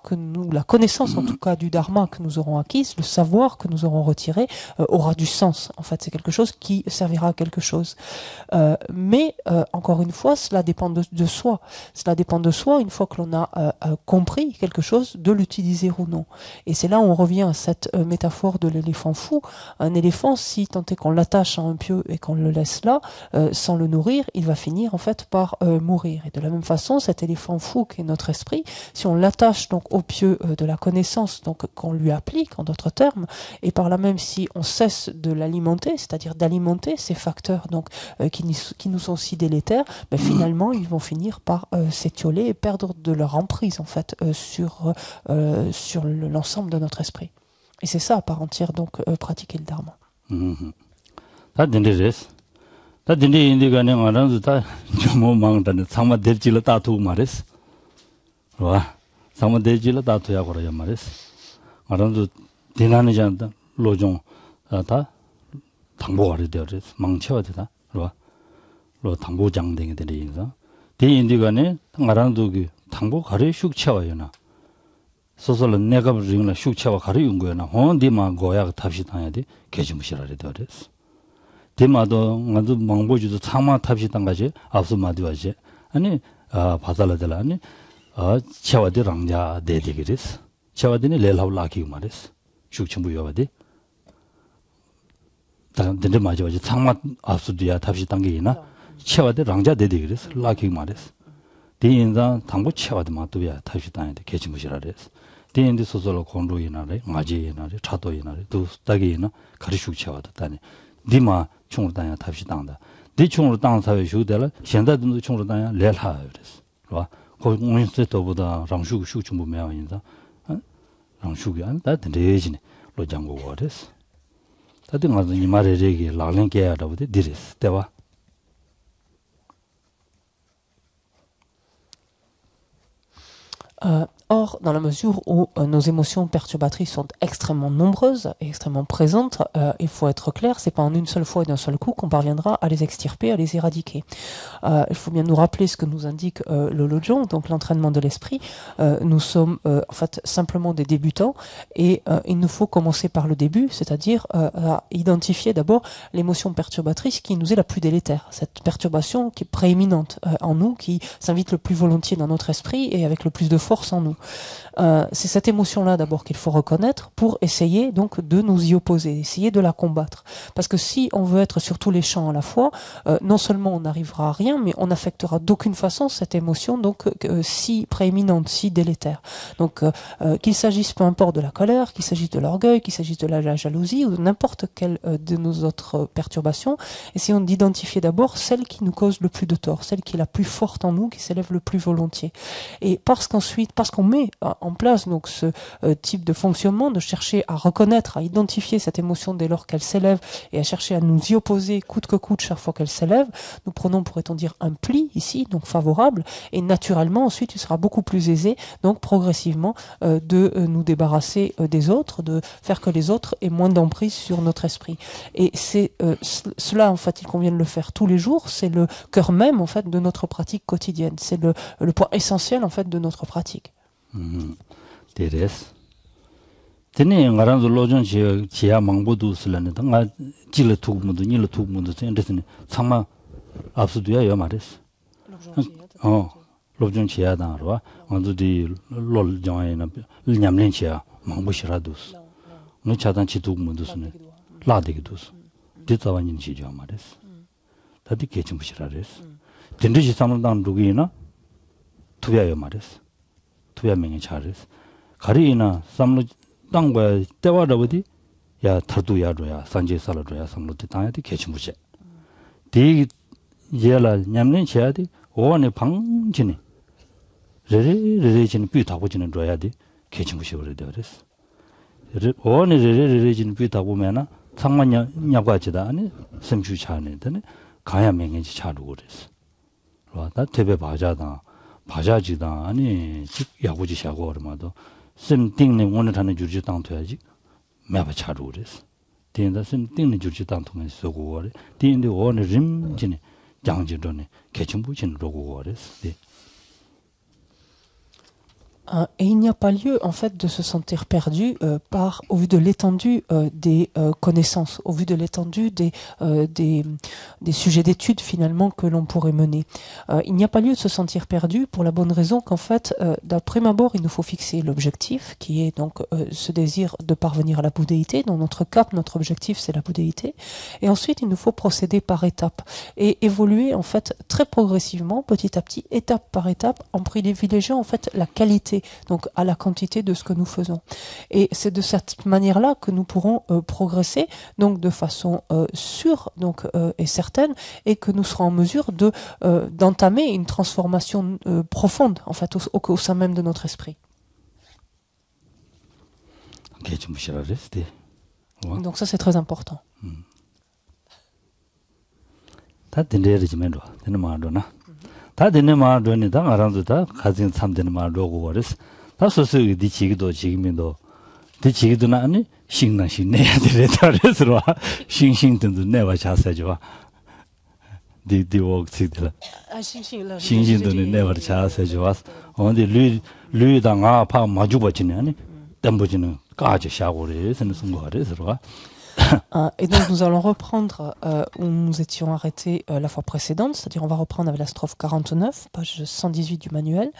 la connaissance en tout cas du dharma que nous aurons acquise, le savoir que nous aurons retiré, aura du sens. En fait, c'est quelque chose qui servira à quelque chose. Mais encore une fois, cela dépend de soi. Cela dépend de soi une fois que l'on a compris quelque chose, de l'utiliser ou non. Et c'est là où on revient à cette métaphore de l'éléphant fou. Un éléphant, si tant est qu'on l'attache à un pieu et qu'on le laisse là, sans le nourrir, il va finir en fait par mourir. Et de la même façon, cet éléphant fou qui est notre esprit, si on l'attache donc au pieu de la connaissance, donc qu'on lui applique en d'autres termes, et par là même si on cesse de l'alimenter, c'est-à-dire d'alimenter ces facteurs donc qui nous sont si délétères, ben, finalement ils vont finir par s'étioler et perdre de leur emprise en fait sur l'ensemble de notre esprit. Et c'est ça à part entière donc pratiquer le dharma. 소설은 내가 부르는 슉차와 가려 온 거야. 혼디만 고약 탑시 당해야 돼. 개지무시라래 되어랬어. 대마도 나도 망보지도 상마 탑시 당가지 앞서 마디와지. 아니 바살라들 아니 차와디 랑자 대대기랬어. 차와디니 레라울라기 말했어. 슉침부 요바디. 단데 마지와지 상마 앞서도야 탑시 당기나. 차와디 랑자 대대기랬어. 라기 말했어. 대인자 당보 차와디 마도야 탑시 당해야 돼. 개지무시라랬어. 대인데 소설로 공로이나래 마지이나래 차도이나래 두 딱이나 가르치고 쳐왔다니 니마 총으로 다냐 탑시 당다 네 총으로 당 사회 휴대라 현대도 총으로 다냐 레하 그랬어 봐 고공인스도보다 랑슈 슈충부 매원인다 랑슈기 안다 데레지네 로장고 그랬어 다들 가서 이 말에 얘기 라랭게 하다보데 디레스 대와 Or, dans la mesure où nos émotions perturbatrices sont extrêmement nombreuses et extrêmement présentes, il faut être clair, c'est pas en une seule fois et d'un seul coup qu'on parviendra à les extirper, à les éradiquer. Il faut bien nous rappeler ce que nous indique le Lojong, donc l'entraînement de l'esprit. Nous sommes en fait simplement des débutants et il nous faut commencer par le début, c'est-à-dire à identifier d'abord l'émotion perturbatrice qui nous est la plus délétère, cette perturbation qui est prééminente en nous, qui s'invite le plus volontiers dans notre esprit et avec le plus de force en nous. C'est cette émotion-là d'abord qu'il faut reconnaître pour essayer donc de nous y opposer, essayer de la combattre. Parce que si on veut être sur tous les champs à la fois, non seulement on n'arrivera à rien, mais on n'affectera d'aucune façon cette émotion donc si prééminente, si délétère. Donc qu'il s'agisse peu importe de la colère, qu'il s'agisse de l'orgueil, qu'il s'agisse de la jalousie ou de n'importe quelle de nos autres perturbations, essayons d'identifier d'abord celle qui nous cause le plus de tort, celle qui est la plus forte en nous, qui s'élève le plus volontiers. Et parce qu'on met en place donc ce type de fonctionnement, de chercher à reconnaître, à identifier cette émotion dès lors qu'elle s'élève et à chercher à nous y opposer coûte que coûte chaque fois qu'elle s'élève, nous prenons, pourrait-on dire, un pli ici, donc favorable, et naturellement ensuite il sera beaucoup plus aisé, donc progressivement, de nous débarrasser des autres, de faire que les autres aient moins d'emprise sur notre esprit. Et c'est cela, en fait, il convient de le faire tous les jours, c'est le cœur même, en fait, de notre pratique quotidienne. C'est le point essentiel, en fait, de notre pratique. Teres. Tene ngaranzo lojon chia mangbodu slane nga jile tugmudu nile tugmudu ndesne sama absuduya yo mares. Lojon chia da ro andu di lol joina nyamlen chia mangbo shiradus. No chadan chi tugmudu sne ladegidus. Ditawani chi jo mares. Tadi kechim shirares. Tendji samdan rugina tuya yo mares. tuya mengi charis. Karina samlo tangwa tewa rabadi ya tardu ya roya sanje sala roya samlo te tanya di kechimuche. Di yela nyamlen chaya di owane pang chini rere chini pyu tabu chini roya di kechimuche ore dewares. 오늘 레레레진 비다고면은 상만 야과지다 아니 semchu 차네 되네 가야 맹해지 차르고 그랬어. 와다 대배 바자다 바자지다 아니 야구지 샤고 얼마도 셈띵네 오늘 하는 주지 당토야지 매바 차르고 그랬어. 된다 셈띵네 주지 당토면 쓰고 그래. 된데 오늘 림진이 장지도네 개침부진 로고 그랬어. Et il n'y a pas lieu en fait de se sentir perdu au vu de l'étendue des connaissances, au vu de l'étendue des sujets d'études finalement que l'on pourrait mener. Il n'y a pas lieu de se sentir perdu pour la bonne raison qu'en fait, d'après abord, il nous faut fixer l'objectif qui est donc ce désir de parvenir à la bouddhéité. Dans notre cap, notre objectif c'est la bouddhéité. Et ensuite, il nous faut procéder par étapes et évoluer en fait très progressivement, petit à petit, étape par étape, en privilégiant en fait la qualité, donc à la quantité de ce que nous faisons. Et c'est de cette manière-là que nous pourrons progresser, donc de façon sûre donc, et certaine, et que nous serons en mesure de d'entamer une transformation profonde en fait au sein même de notre esprit. Donc ça c'est très important. 다 되는 말도니 다 알아도 다 가진 참되는 말로고 그래서 다 소소히 디치기도 지금도 디치기도 나니 신나신 내야 되다 그래서 싱싱든도 내와 자세죠. 디워크들 싱싱도 내와 자세죠. 근데 류당 아파 마주 버지네 아니 담보지는 까지 샤고래 쓰는 순거 그래서 Et donc nous allons reprendre où nous étions arrêtés la fois précédente, c'est-à-dire on va reprendre avec la strophe 49, page 118 du manuel.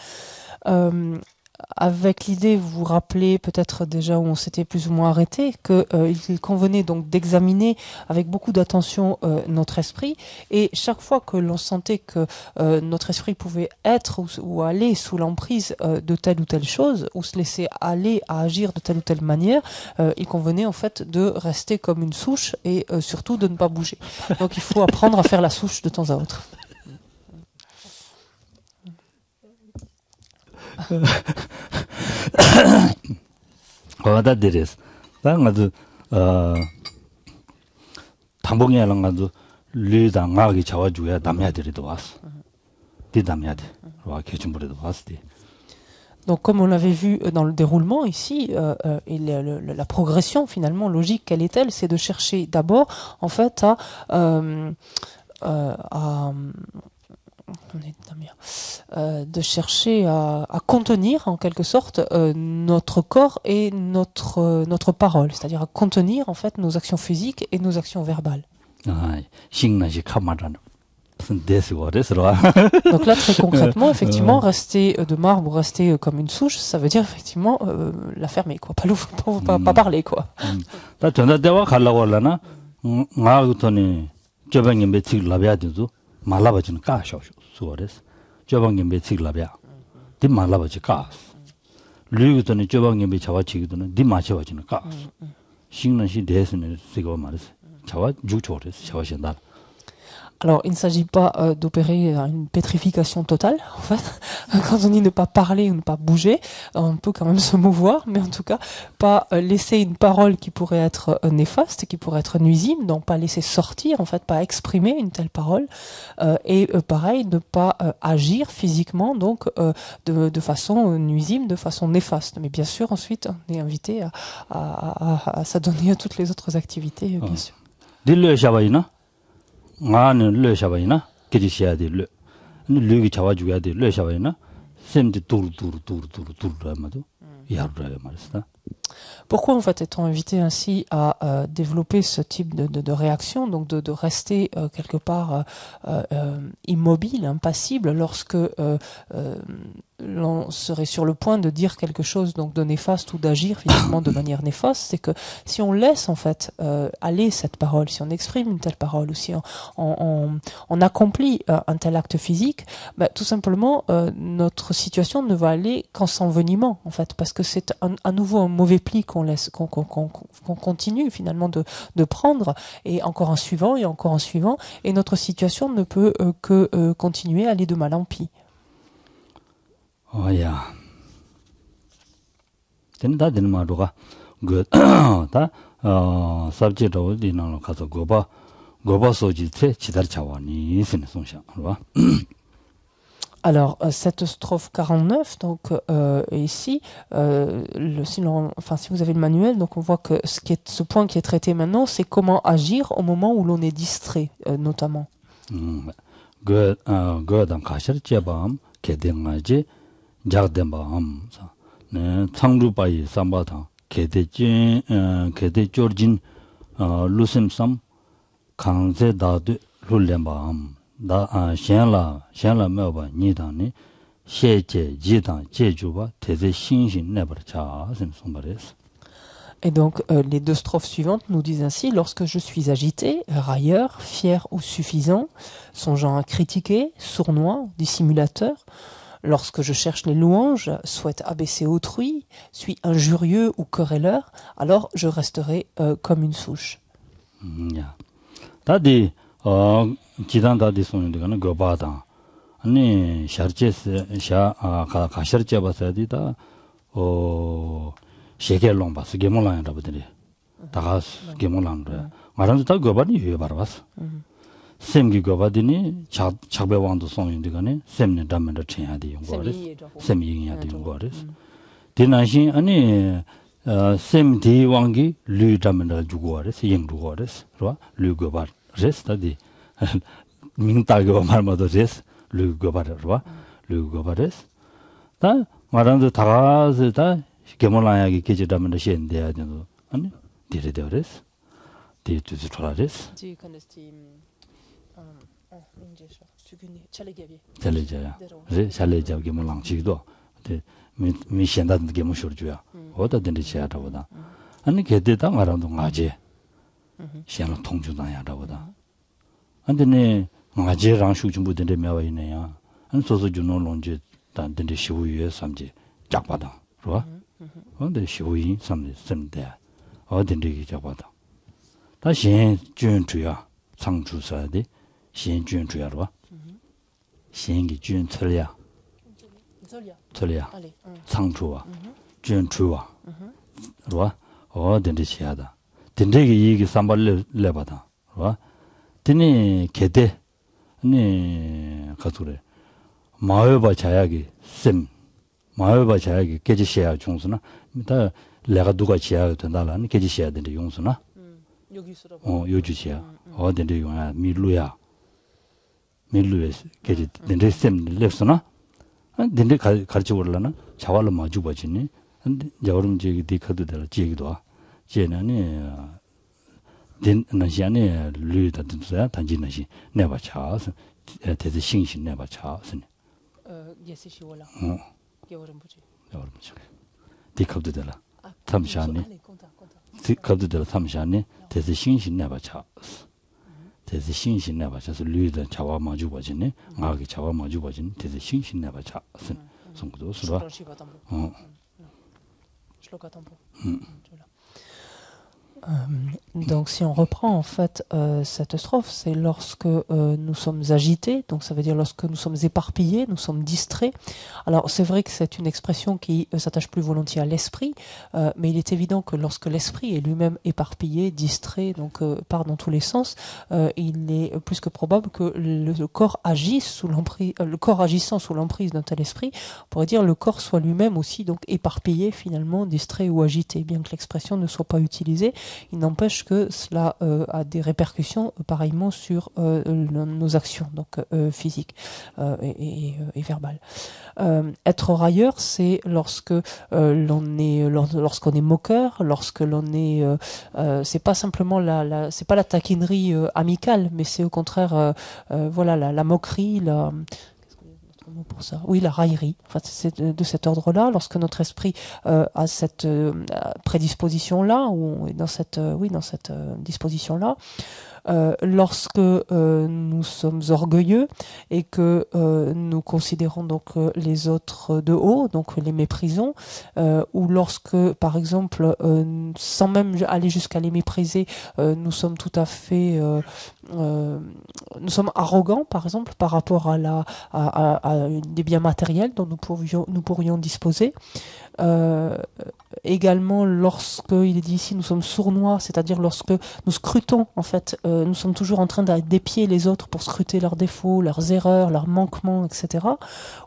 Avec l'idée, vous vous rappelez peut-être déjà où on s'était plus ou moins arrêté, qu'il convenait donc d'examiner avec beaucoup d'attention notre esprit, et chaque fois que l'on sentait que notre esprit pouvait être ou aller sous l'emprise de telle ou telle chose, ou se laisser aller à agir de telle ou telle manière, il convenait en fait de rester comme une souche et surtout de ne pas bouger. Donc il faut apprendre à faire la souche de temps à autre. 와다데레스 당아도 담봉이랑 가도 류당하게 잡아줘야 남야들이도 왔어. 디담야들 와 개침부리도 왔어. Donc comme on l'avait vu dans le déroulement ici, et la progression finalement logique, quelle est-elle? C'est de chercher d'abord en fait de chercher à contenir en quelque sorte notre corps et notre parole, c'est-à-dire à contenir en fait nos actions physiques et nos actions verbales. Donc là, très concrètement, effectivement, rester de marbre ou rester comme une souche, ça veut dire effectivement la fermer, quoi, pas parler, quoi. Alors, il ne s'agit pas d'opérer une pétrification totale, en fait. Quand on dit ne pas parler ou ne pas bouger, on peut quand même se mouvoir, mais en tout cas, pas laisser une parole qui pourrait être néfaste, qui pourrait être nuisible, donc pas laisser sortir, en fait, pas exprimer une telle parole, et pareil, ne pas agir physiquement, donc de façon nuisible, de façon néfaste. Mais bien sûr, ensuite, on est invité à s'adonner à toutes les autres activités, bien sûr. ngāne lē shabayina, kēchī shiādi lē. Lē kī chāwā chūyādi lē shabayina, sēmdi tūru rāyamadu, yāru rāyamarista. Pourquoi en fait est-on invité ainsi à développer ce type de réaction, donc de rester quelque part immobile, impassible, lorsque l'on serait sur le point de dire quelque chose donc de néfaste ou d'agir finalement de manière néfaste? C'est que si on laisse en fait aller cette parole, si on exprime une telle parole, ou si on accomplit un tel acte physique, bah, tout simplement notre situation ne va aller qu'en s'envenimant en fait, parce que c'est à nouveau un mauvais pli qu'on laisse, qu'on continue finalement de prendre, et encore un suivant et encore un suivant, et notre situation ne peut que continuer à aller de mal en pis. Oh yeah. Tenda den maruga good ta subject of the no kaso goba soji te chidar chawani sin sonsha alwa. Alors, cette strophe 49, donc ici, si vous avez le manuel, donc on voit que ce point qui est traité maintenant, c'est comment agir au moment où l'on est distrait, notamment. Good am kashar chebam kedengaje jagdembam sa ne changru pai sambata kede jorjin lusim sam kangze dadu lulembam da xianla meba ni dang ni xie jie ji dang jie ju ba teze xin xin ne bar cha sim sombares. Et donc, les deux strophes suivantes nous disent ainsi: lorsque je suis agité, railleur, fier ou suffisant, songeant à critiquer, sournois, dissimulateur, lorsque je cherche les louanges, souhaite abaisser autrui, suis injurieux ou querelleur, alors je resterai comme une souche. Tadi, jidan tadi sonde kana gobada. Ani sharche kasharche basadi da shekelong bas gemolang rabadri. Tagas gemolang ra. Maran ta gobani ye barbas. Semgi gobadini chakbe wangdo sonde kana semne damenda chiyadi yongores. Semyi yadi yongores. Dinashin ani semdi wangi lu damenda jugores, yengugores, ro lu gobar res tadi. Mingtago 말마도 res lu gobar ro lu gobares. 다 말한도 다가서 다 개mol아야기 계지다면 시엔데야 되는 아니 디레데res. 디투즈 토라res. 잘레자야. 잘레자 개mol랑 지도. 미 시엔다는 개mol쇼주야. 어디다 된지야다 보다. 아니 개데다 말한도 가지. 시엔은 통주나야다 안데네 마제랑 슈중부된데 메와이네야. 안 소소 주노론제 단데 시우유에 삼지 짝바다. 그러? 근데 시우이 삼지 셈데. 어딘데 짝바다. 다시 준주야. 창주사데 신준주야로. 신기 준철야. 철야. 창주와. 준주와. 그러? 어딘데 시야다. 딘데기 이게 삼발레 레바다. 그러? 드니 게데 네 가수래 마을바 자야기 셈 마을바 자야기 깨지셔야 중수나 다 내가 누가 지어야 된다라는 깨지셔야 되는데 용수나 여기서라 요주시야 어딘데 용아 밀루에 깨지 된데 셈 랩스나 된데 가르쳐 올라나 자발로 마주 버지니 근데 여름 지기 디커도 되라 지기도 쟤는 된 나시안에 류다 된서야 단지 나시 내가 차서 대세 신신 내봐 차 스네 예시시 올라 겨울은 보지 여러분 디컵도 되라 탐샤니 디컵도 되라 탐샤니 대세 신신 내봐 차 대세 신신 내봐 차서 류의 차와 마주 버진네 마게 차와 마주 버진 대세 신신 내봐 차 스네 송도 수라 Donc si on reprend en fait cette strophe, c'est lorsque nous sommes agités, donc ça veut dire lorsque nous sommes éparpillés, nous sommes distraits. Alors c'est vrai que c'est une expression qui s'attache plus volontiers à l'esprit, mais il est évident que lorsque l'esprit est lui-même éparpillé, distrait, donc part dans tous les sens, il est plus que probable que le corps agisse sous l'emprise, le corps agissant sous l'emprise d'un tel esprit, on pourrait dire le corps soit lui-même aussi donc éparpillé finalement, distrait ou agité, bien que l'expression ne soit pas utilisée. Il n'empêche que cela a des répercussions pareillement sur nos actions donc physiques et verbales. Être railleur, c'est lorsque lorsqu'on est moqueur, lorsque l'on est, c'est pas simplement c'est pas la taquinerie amicale, mais c'est au contraire, voilà, la moquerie, pour ça. Oui, la raillerie. Enfin, c'est de cet ordre-là. Lorsque notre esprit a cette prédisposition-là, ou dans cette disposition-là, lorsque nous sommes orgueilleux et que nous considérons donc les autres de haut, donc les méprisons, ou lorsque, par exemple, sans même aller jusqu'à les mépriser, nous sommes tout à fait, nous sommes arrogants, par exemple, par rapport à des biens matériels dont nous pourrions disposer. Également, lorsque il est dit ici, nous sommes sournois, c'est-à-dire lorsque nous scrutons, en fait, nous sommes toujours en train d'épier les autres pour scruter leurs défauts, leurs erreurs, leurs manquements, etc.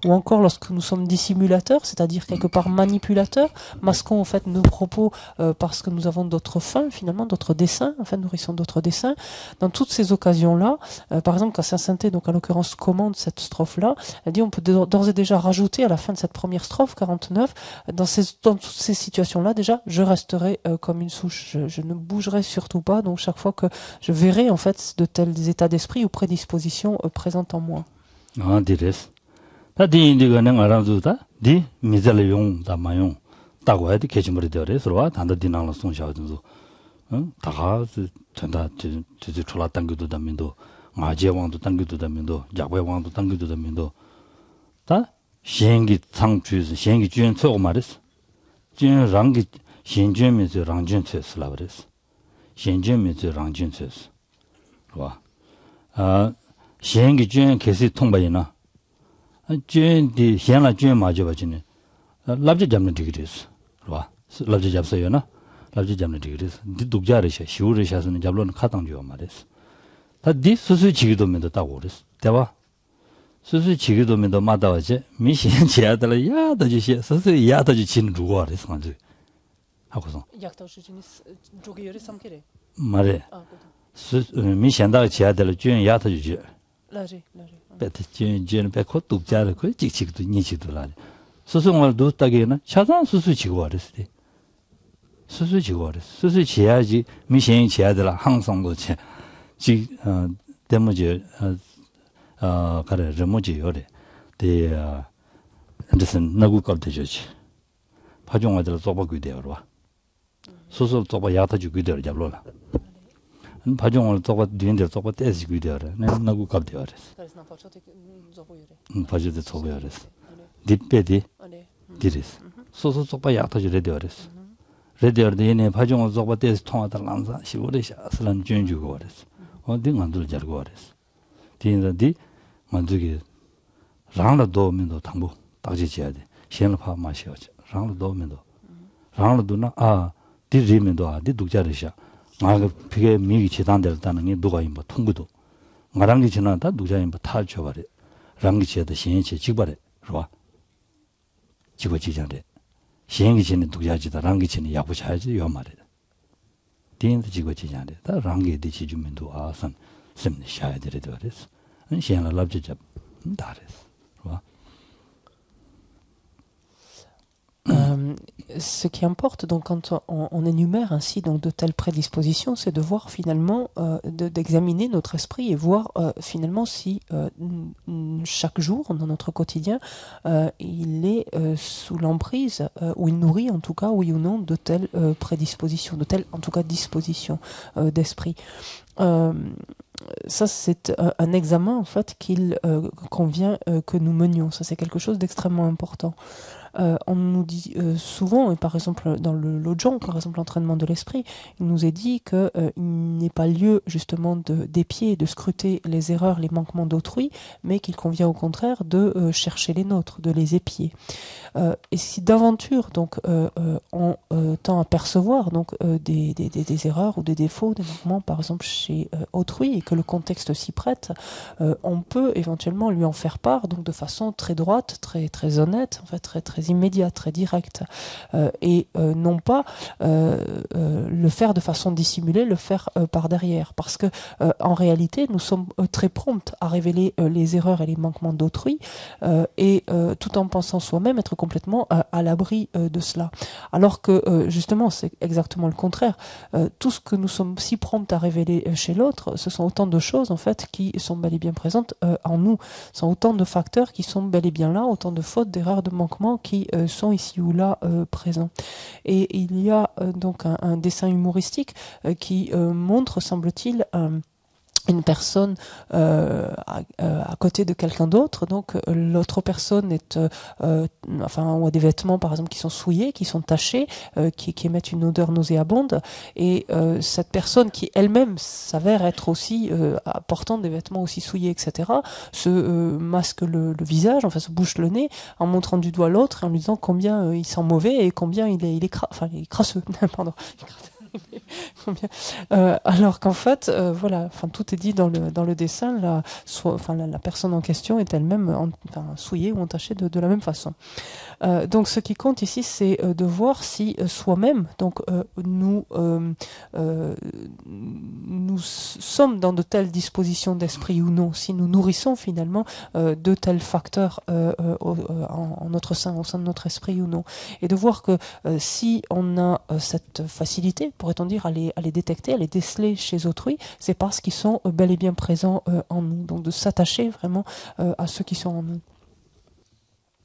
Ou encore lorsque nous sommes dissimulateurs, c'est-à-dire quelque part manipulateurs, masquons en fait nos propos parce que nous avons d'autres fins, finalement, d'autres desseins, en fait, nourrissons d'autres desseins. Dans toutes ces occasions-là, par exemple, quand Saint-Sainté, donc en l'occurrence, commande cette strophe-là, elle dit on peut d'ores et déjà rajouter à la fin de cette première strophe, 49, dans toutes ces situations-là, déjà, je resterai comme une souche. Je ne bougerai surtout pas. Donc, chaque fois que je verrai, en fait, de tels états d'esprit ou prédispositions présentes en moi. Ah, dites. Ta di indiga neng aranzuta di mizale yong da mayong ta gwa di kechimori deore srowa tanda dinang la song xiao zunzu ta ga tanda ti chola tangyu da mindo nga je wang du tangyu da mindo jakwe wang du tangyu da mindo ta xiangi cang chu xiangi juan cuo ma res juan rang gi xian juan me zu rang juan cuo la res xian juan me zu rang juan cuo srowa xiangi juan kesi tong ba yina juan di xian la juan ma jo ba jine labje jamna digres srowa labje jab sa yo na labje jamna digres di dukja re sha xiu re sha sun jablo na khatang jo ma res ta di su su chi gi do me do ta go res dewa 수수 지기도 면도 마다와제 미신 지야들 야다 주시 수수 야다 주신 누구래 상주 하고서 약도 주진이 조기열이 삼케래 말에 수 미신다 지야들 준 야다 주지 라지 베트 준 베코 독자를 그 직직도 니지도라 수수를 두다게나 차산 수수 지고 그랬지 수수 지고 그랬어 수수 지야지 미신 지야들 항상도 지 때문에 가래 remoji 요래 대 무슨 나고 qab되죠지 파종아들 쏘바 귀대어로 소소 쏘바 야타 주기대어 잡로라 파종을 쏘바 뒤인데 쏘바 떼지 귀대어라 나고 qab되어라 그래서 파초데 저보여래 파초데 저보여래 딥베디 디리스 소소 쏘바 야타 주래되어레스 레디어데네 파종을 쏘바 떼지 통하다 란사 시오레샤 슬란 준주고 그랬어 어디 안들 잘고 그랬어 디인데 만족이 랑라 도면도 당부 딱지 지야 돼. 시행을 파 마셔야지. 랑라 도면도. 랑라 도나 디리면도 디 독자르샤. 마가 피게 미기 지단될다는 게 누가 임바 통구도. 마랑기 지나다 누자임바 타 줘버려. 랑기 지야다 시행치 직발해. 좋아. 지고 지장래. 시행기 지는 독자지다 랑기 지는 야부 차야지 요 말이야. 디인도 지고 지장래. 다 랑기 디지 주면도 선 셈네 샤야 되래도 그랬어. 시행을 납지잡 다랬어. Ce qui importe, donc, quand on énumère ainsi donc de telles prédispositions, c'est de voir finalement, d'examiner notre esprit et voir finalement si chaque jour dans notre quotidien, il est sous l'emprise ou il nourrit en tout cas, oui ou non, de telles prédispositions, de telles en tout cas dispositions d'esprit. Ça, c'est un examen en fait qu'il convient que nous menions. Ça, c'est quelque chose d'extrêmement important. On nous dit souvent, et par exemple dans le Lojong, par exemple l'entraînement de l'esprit, il nous est dit qu'il n'est pas lieu justement d'épier, de scruter les erreurs, les manquements d'autrui, mais qu'il convient au contraire de chercher les nôtres, de les épier. Et si d'aventure donc on tend à percevoir donc des erreurs ou des défauts, des manquements par exemple chez autrui et que le contexte s'y prête, on peut éventuellement lui en faire part donc de façon très droite, très honnête, en fait très immédiate, très directe, et non pas le faire de façon dissimulée, le faire par derrière, parce que en réalité nous sommes très promptes à révéler les erreurs et les manquements d'autrui et tout en pensant soi-même être complètement à l'abri de cela. Alors que justement c'est exactement le contraire. Tout ce que nous sommes si prompts à révéler chez l'autre, ce sont autant de choses en fait qui sont bel et bien présentes en nous. Ce sont autant de facteurs qui sont bel et bien là, autant de fautes, d'erreurs, de manquements qui sont ici ou là présents. Et il y a donc un dessin humoristique qui montre, semble-t-il, une personne à côté de quelqu'un d'autre, donc l'autre personne est ou a des vêtements par exemple qui sont souillés, qui sont tachés, qui émettent une odeur nauséabonde, et cette personne qui elle-même s'avère être aussi portant des vêtements aussi souillés, etc., se masque le visage, enfin se bouche le nez en montrant du doigt l'autre et en lui disant combien il sent mauvais et combien il est crasseux. Pardon. Alors qu'en fait, voilà, tout est dit dans le dessin. La personne en question est elle-même souillée ou entachée de la même façon. Donc, ce qui compte ici, c'est de voir si soi-même, donc nous sommes dans de telles dispositions d'esprit ou non, si nous nourrissons finalement de tels facteurs en notre sein, au sein de notre esprit ou non, et de voir que si on a cette facilité, pourrait-on dire, à les détecter, à les déceler chez autrui, c'est parce qu'ils sont bel et bien présents en nous. Donc de s'attacher vraiment à ceux qui sont en nous.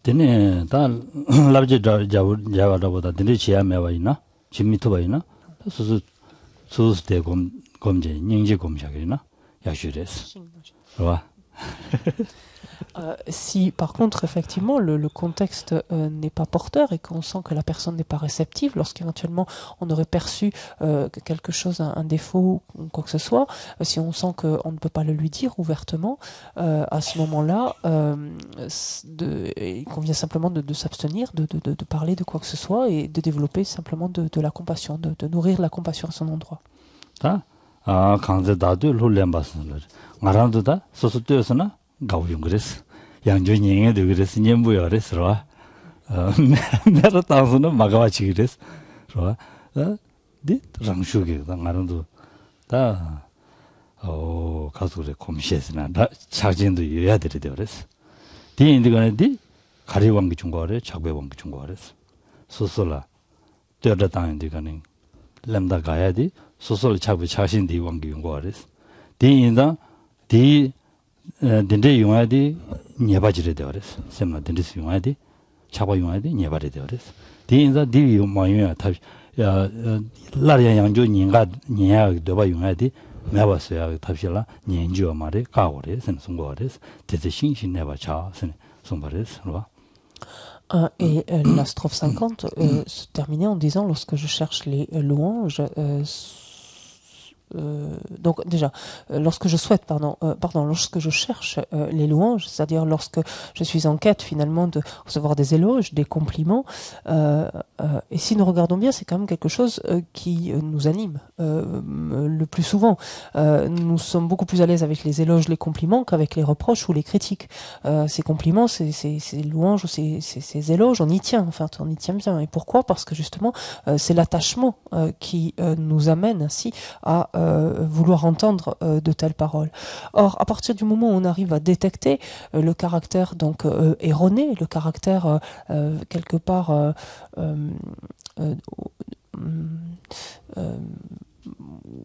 Dene ta labje jawa boda dene chiya mewa ina chimito ba ina susu de gomje nyingje gomshagina yashures. Wa. Si par contre effectivement le contexte n'est pas porteur et qu'on sent que la personne n'est pas réceptive, lorsqu'éventuellement on aurait perçu quelque chose, un défaut ou quoi que ce soit, si on sent qu'on ne peut pas le lui dire ouvertement, à ce moment-là il convient simplement de s'abstenir de parler de quoi que ce soit et de développer simplement de la compassion, de nourrir la compassion à son endroit. 강제 다도 룰렘바스는 말한도다 소소되었으나 가오용 그랬어. 양준이에도 그랬어. 년부여 그랬어. 내가 당선은 막아와치 그랬어. 그래. 네 랑슈게다 말한도 다 가수래 곰시했으나 다 자진도 여야 되려 그랬어. 디인들간에 가리왕기 중과래 작배왕기 중과랬어. 소소라 되다 당인들간에 람다 가야디 소소를 잡을 자신들이 왕기 연구하랬어. 디인다 딘데 용하디 녀바지래 되어랬어. semma 딘데스 용하디 차바 용하디 녀바래 되어랬어. 디인다 디 용마용야 다 라리아 양조 닌가 녀야 되바 용하디 매바서야 답실라 년주 말에 가오래 선송거랬어. 대체 신신 내바차 선 송바랬어. Et la strophe 50 se terminait en disant lorsque je cherche les louanges, donc déjà, lorsque je souhaite, lorsque je cherche les louanges, c'est-à-dire lorsque je suis en quête finalement de recevoir des éloges, des compliments, et si nous regardons bien, c'est quand même quelque chose qui nous anime le plus souvent. Nous sommes beaucoup plus à l'aise avec les éloges, les compliments qu'avec les reproches ou les critiques. Ces compliments, ces louanges ou ces éloges, on y tient bien. Et pourquoi ? Parce que justement, c'est l'attachement qui nous amène ainsi à vouloir entendre de telles paroles. Or, à partir du moment où on arrive à détecter le caractère donc erroné, le caractère quelque part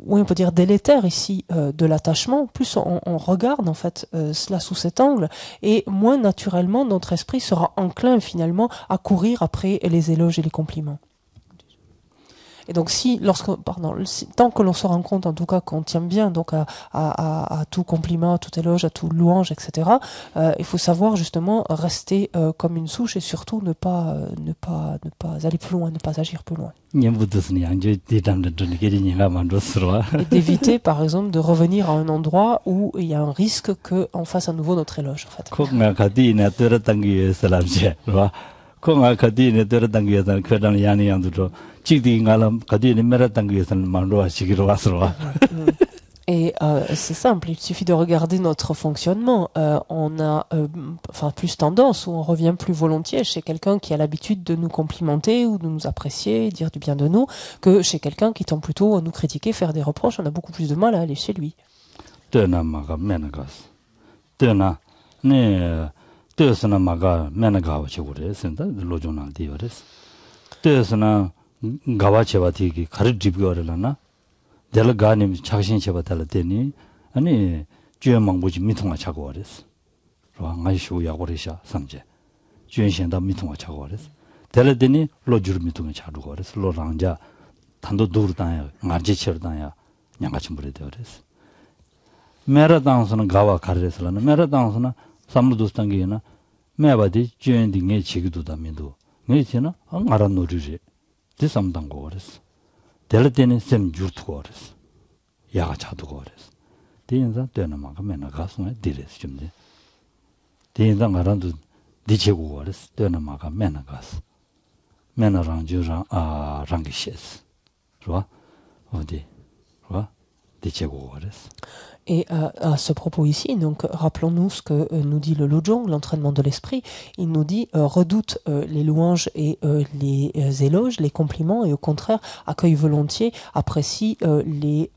oui, on peut dire délétère ici de l'attachement, plus on regarde en fait cela sous cet angle, et moins naturellement notre esprit sera enclin finalement à courir après les éloges et les compliments. Et donc tant que l'on se rend compte en tout cas qu'on tient bien donc à tout compliment, à tout éloge, à tout louange, etc. Il faut savoir justement rester comme une souche et surtout ne pas aller plus loin, ne pas agir plus loin. Et d'éviter par exemple de revenir à un endroit où il y a un risque qu'on fasse à nouveau notre éloge. En fait. Et c'est simple, il suffit de regarder notre fonctionnement. On a plus tendance, ou on revient plus volontiers chez quelqu'un qui a l'habitude de nous complimenter ou de nous apprécier, dire du bien de nous, que chez quelqu'un qui tend plutôt à nous critiquer, faire des reproches. On a beaucoup plus de mal à aller chez lui. Dela ganim chakshin cheba tala teni ani juan mangboji mitunga chago wares rwa ngai shu yagoresha samje juan shenda mitunga chago wares dela teni lo juru mitunga chago wares lo rangja tando dur tanya ngarje cher tanya nyangachim bure de wares mera dangsana gawa karresla na mera dangsana samlu dostangi na mebadi juan di nge chigidu da mindu nge chena ngara norire di samdango wares dela teni sem jurtugo wares 야가 차두고 그랬어. 대인사 되는 만큼 맨날 가슴에 디레스 좀데. 대인사 가란도 디체고 그랬어. 되는 만큼 맨날 가서. 맨날 랑주랑 랑기시스. 좋아? 어디? 좋아? 디체고 그랬어. Et à ce propos ici, donc rappelons-nous ce que nous dit le Lojong, l'entraînement de l'esprit. Il nous dit redoute les louanges et les éloges, les compliments, et au contraire accueille volontiers, apprécie les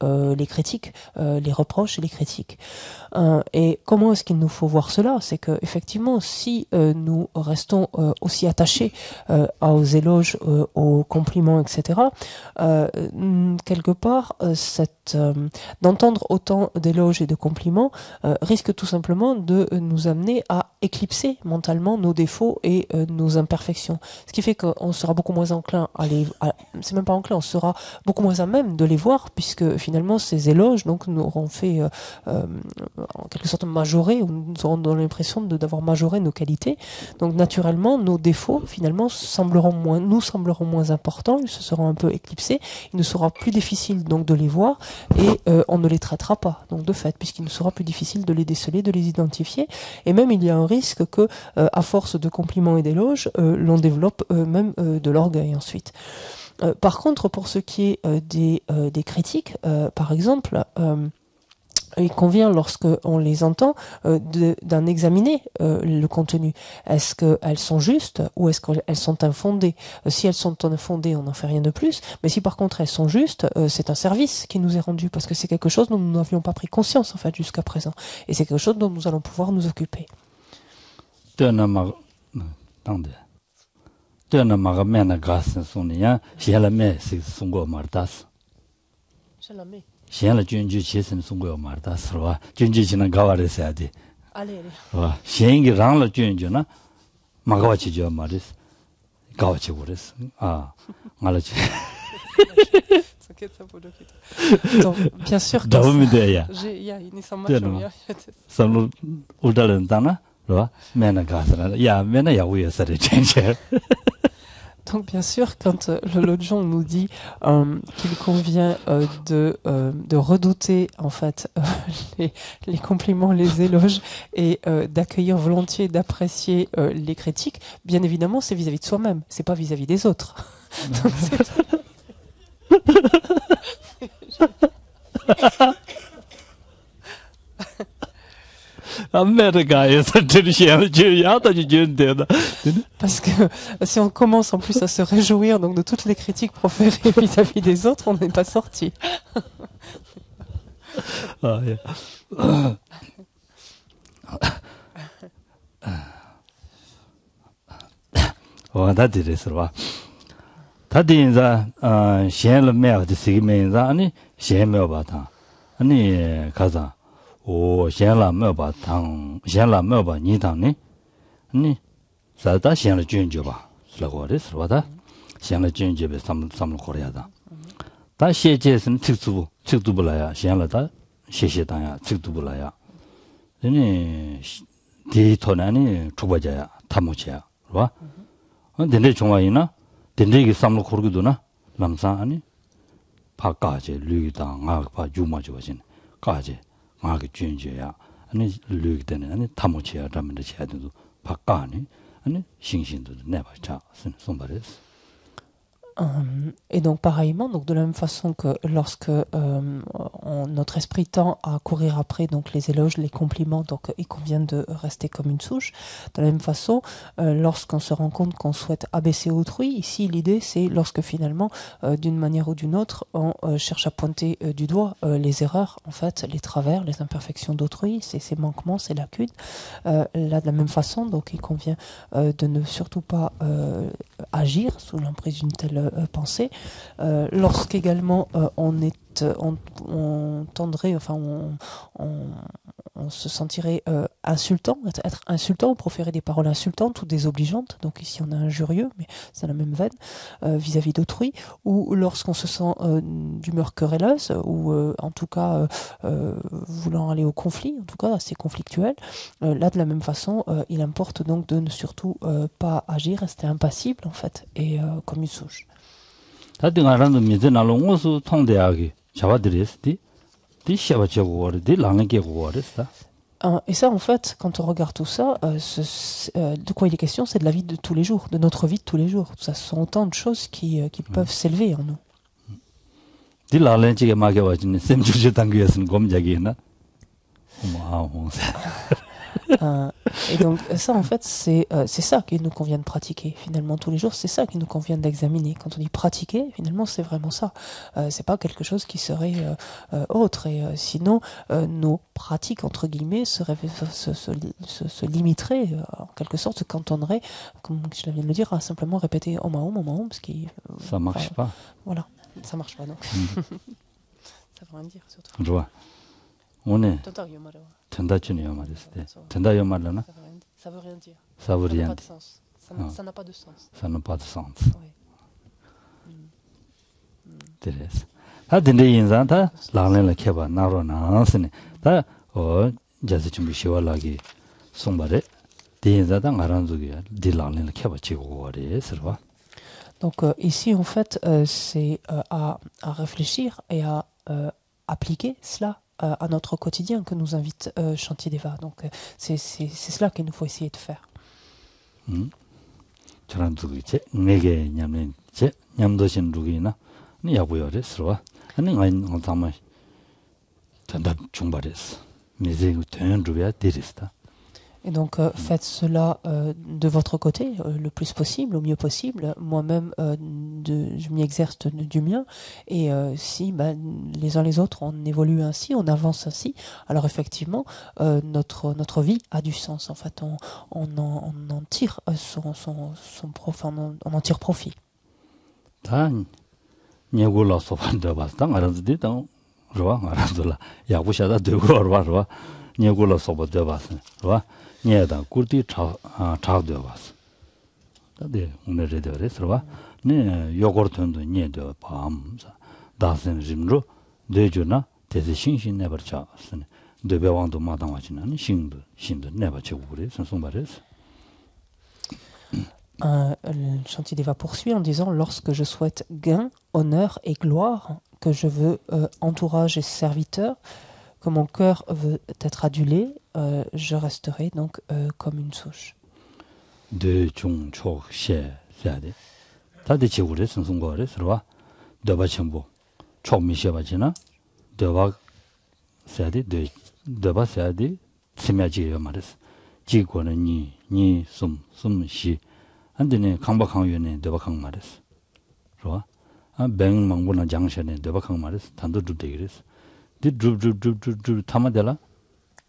critiques, les reproches et les critiques. Et comment est-ce qu'il nous faut voir cela? C'est que effectivement, si nous restons aussi attachés aux éloges, aux compliments, etc., quelque part, d'entendre autant d'éloges et de compliments risque tout simplement de nous amener à éclipser mentalement nos défauts et nos imperfections. Ce qui fait qu'on sera beaucoup moins enclin c'est même pas enclin, on sera beaucoup moins à même de les voir, puisque finalement ces éloges donc nous auront fait en quelque sorte majorer, ou nous aurons l'impression d'avoir majoré nos qualités. Donc naturellement nos défauts finalement nous sembleront moins importants, ils se seront un peu éclipsés, il nous sera plus difficile donc de les voir, et on ne les traitera pas, donc de fait, puisqu'il nous sera plus difficile de les déceler, de les identifier, et même il y a un risque que, à force de compliments et d'éloges, l'on développe même de l'orgueil ensuite. Par contre, pour ce qui est des critiques, par exemple, il convient, lorsqu'on les entend, d'en examiner le contenu. Est-ce qu'elles sont justes ou est-ce qu'elles sont infondées? Si elles sont infondées, on n'en fait rien de plus. Mais si par contre elles sont justes, c'est un service qui nous est rendu, parce que c'est quelque chose dont nous n'avions pas pris conscience en fait jusqu'à présent. Et c'est quelque chose dont nous allons pouvoir nous occuper. Allez, Donc, bien sûr Donc bien sûr, quand le Lojong nous dit qu'il convient de redouter en fait les compliments, les éloges, et d'accueillir volontiers, d'apprécier les critiques, bien évidemment, c'est vis-à-vis de soi-même, c'est pas vis-à-vis des autres. Donc, parce que si on commence en plus à se réjouir donc de toutes les critiques proférées vis-à-vis des autres, on n'est pas sorti. 아, 예. 다 들었어 봐. 다딘자 셴을 매어도 시기면자 아니 셴매 봐다. 아니 가자. 오 셴라 매봐 당 셴라 매봐 니당니. 아니 자다 셴을 준줘 봐. 슬거워서 봐다. 셴을 준줘베 삼을 거려야다. 다 셰제는 측도 불라야 셴라다 셰셰다야 측도 불라야. 아니 디토나니 초보자야 탐모자야. 봐. 근데 종아이나 된대기 삼로 고르기도나 남사 아니 바까지 류당 아바 유마지거진 까지 마게 준제야 아니 류기 때는 아니 탐모치야 라면도 해야도 바까니 아니 싱싱도 내봐자 손발에서 Et donc pareillement, donc de la même façon que lorsque notre esprit tend à courir après donc les éloges, les compliments, donc il convient de rester comme une souche. De la même façon, lorsqu'on se rend compte qu'on souhaite abaisser autrui, ici l'idée c'est lorsque finalement, d'une manière ou d'une autre, on cherche à pointer du doigt les erreurs, en fait, les travers, les imperfections d'autrui, ses manquements, ses lacunes. Là de la même façon, donc il convient de ne surtout pas agir sous l'emprise d'une telle pensée. Lorsqu'également on tendrait, enfin on se sentirait insultant, être insultant, ou proférer des paroles insultantes ou désobligeantes. Donc ici on est injurieux, mais c'est la même veine vis-à-vis d'autrui. Ou lorsqu'on se sent d'humeur querelleuse, ou en tout cas voulant aller au conflit, en tout cas assez conflictuel. Là de la même façon, il importe donc de ne surtout pas agir, rester impassible en fait, et comme une souche. 다등아란도 미제나로 오수 통대하기 잡아들였지. 디샤바치고거리 랑게고거리다. Et ça, en fait, quand on regarde tout ça, de quoi il est question, c'est de la vie de tous les jours, de notre vie de tous les jours. Ça, ce sont autant de choses qui peuvent s'élever en nous. 디라렌치게 마게와지네 샘주제 당규에서는 검자기나. Et donc ça en fait c'est ça qu'il nous convient de pratiquer finalement tous les jours, c'est ça qu'il nous convient d'examiner. Quand on dit pratiquer, finalement c'est vraiment ça, c'est pas quelque chose qui serait autre, et sinon nos pratiques entre guillemets se limiteraient en quelque sorte, se cantonneraient, comme je viens de le dire, à simplement répéter Om Om, parce que ça marche pas. Voilà, ça marche pas donc. Ça veut rien dire surtout. Je vois. 오늘 전다준이요 말했을 전다요 말라나? Ça veut rien dire. Ça veut rien dire. Ça n'a pas de sens. Ça n'a pas de sens. Oui. 그래서 다 된대 인상 다 라는을 켜봐 나로나스네 다 자세 준비 시월하기 송발에 대인자다 가란족이야 딜라는을 켜봐 지고 거래 서봐. Donc ici en fait c'est à réfléchir et à appliquer cela à notre quotidien que nous invite Shantideva. Donc c'est cela qu'il nous faut essayer de faire. 저런 두기체 내게 냠는 제 냠도신 두기나 니 야부여레스와 아니 아니 담아 전다 중발했어. 미제 된 주야 데리스다. Et donc faites cela de votre côté le plus possible, au mieux possible. Moi-même, je m'y exerce du mien. Et si les uns les autres, on évolue ainsi, on avance ainsi, alors effectivement, notre vie a du sens. En fait, on en tire on en tire profit. 단 녀고라 소반도 봤다 알아듣지 또 좋아 알아들라 야구샤다 되고 알아봐 녀고라 소반도 봤어 좋아 녀다 꿀띠 차도 봤어 다들 오늘에 되어서 네 요거트도 녀도 밤사 다선 짐로 되주나 대세 신신 내버쳐 쓰네 되배왕도 마당하지는 신도 내버쳐 그래 선송발에서 Shantideva poursuit en disant: lorsque je souhaite gain, honneur et gloire, que je veux entourage et serviteur, que mon cœur veut être adulé, je resterai donc comme une souche. De 중 촉셰 해야돼. 다들 지구를 선송거를 서로 더바 첨부 촉미셔바지나 더바 해야돼. 더바 해야돼. 스며지요 말했어. 지구는 니 숨시 안되네 강박항위원회 더박항 말했어. 좋아? 뱅망보나 장셔네 더박항 말했어. 단도도 되기랬어. 디 드르 타마델라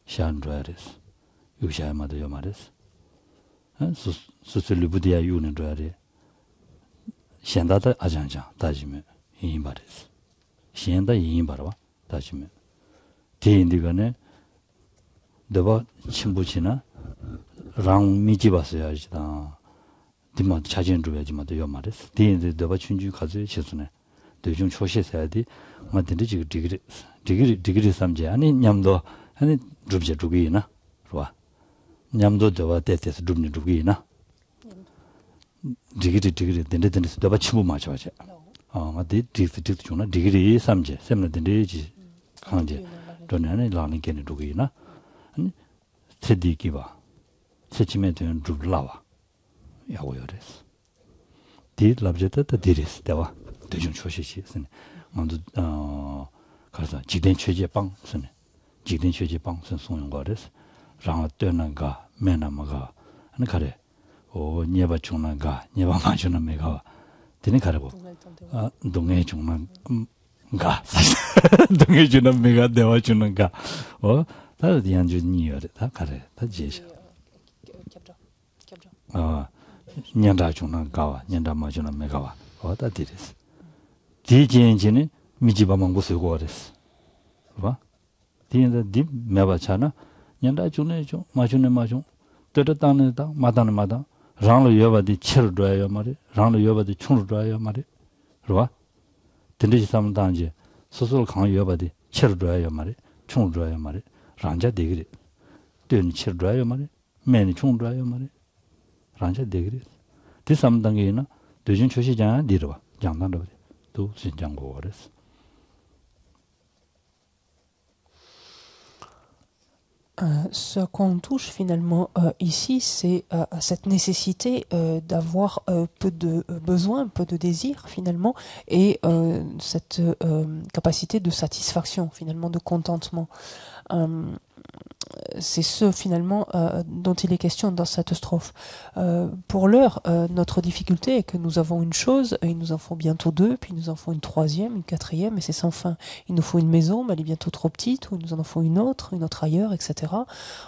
샨드라레스 유샤마도 요마레스 수술리 부디야 유는 드라레 샨다다 아장장 다지메 이바레스 샨다 이바라와 다지메 디인디가네 너바 친구치나 랑 미지바스야지다 디마 자진 줘야지마도 요마레스 디인디 너바 춘주 가서 치스네 대중 초시해야지 맞는데 지금 디그리 삼제 아니 냠도 아니 줍제 두기나 좋아 냠도 저와 때때서 줍니 두기나 디그리 된데 너바 친구 맞아야지 맞디 디스 주나 디그리 삼제 셈나 된데지 강제 전에는 라닝케네 두기나 아니 세디기바 세치메 된 줍라와 야고요레스 디 랍제트 디리스 대와 대중 초시시 선에 먼저 가서 직된 최제방 선에 직된 최제방 선 송용 거래서 랑 되는가 매나마가 하는 가래 오 녀바 중나가 녀바 마주나 메가 되는 가라고 아 동해 중난 가 동해 주는 메가 대와 주는가 다들 연주니어 다 가래 다 제시 년다 중나가 년다 마주나 메가와 다 디레스 디진진이 미지바망고 쓰고레스 봐 디인데 디 메바차나 년다 중에 좀 마주네 마주 뜨르다는다 마다는마다 랑로 여바디 칠로야 말이 랑로 여바디 충로야 말이 봐 든지 삼단지 소소를 강 여바디 칠로야 말이 충로야 말이 랑자 되기리 된 칠로야 말이 매니 충로야 말이 랑자 되기리 디 삼단계나 대중 초시장 니르와 장단도 또 신장고레스 Ce à quoi on touche finalement ici, c'est cette nécessité d'avoir peu de besoins, peu de désirs finalement, et cette capacité de satisfaction finalement, de contentement. C'est ce finalement dont il est question dans cette strophe. Pour l'heure, notre difficulté est que nous avons une chose, et il nous en faut bientôt deux, puis il nous en faut une troisième, une quatrième, et c'est sans fin. Il nous faut une maison, mais elle est bientôt trop petite, ou il nous en faut une autre ailleurs, etc.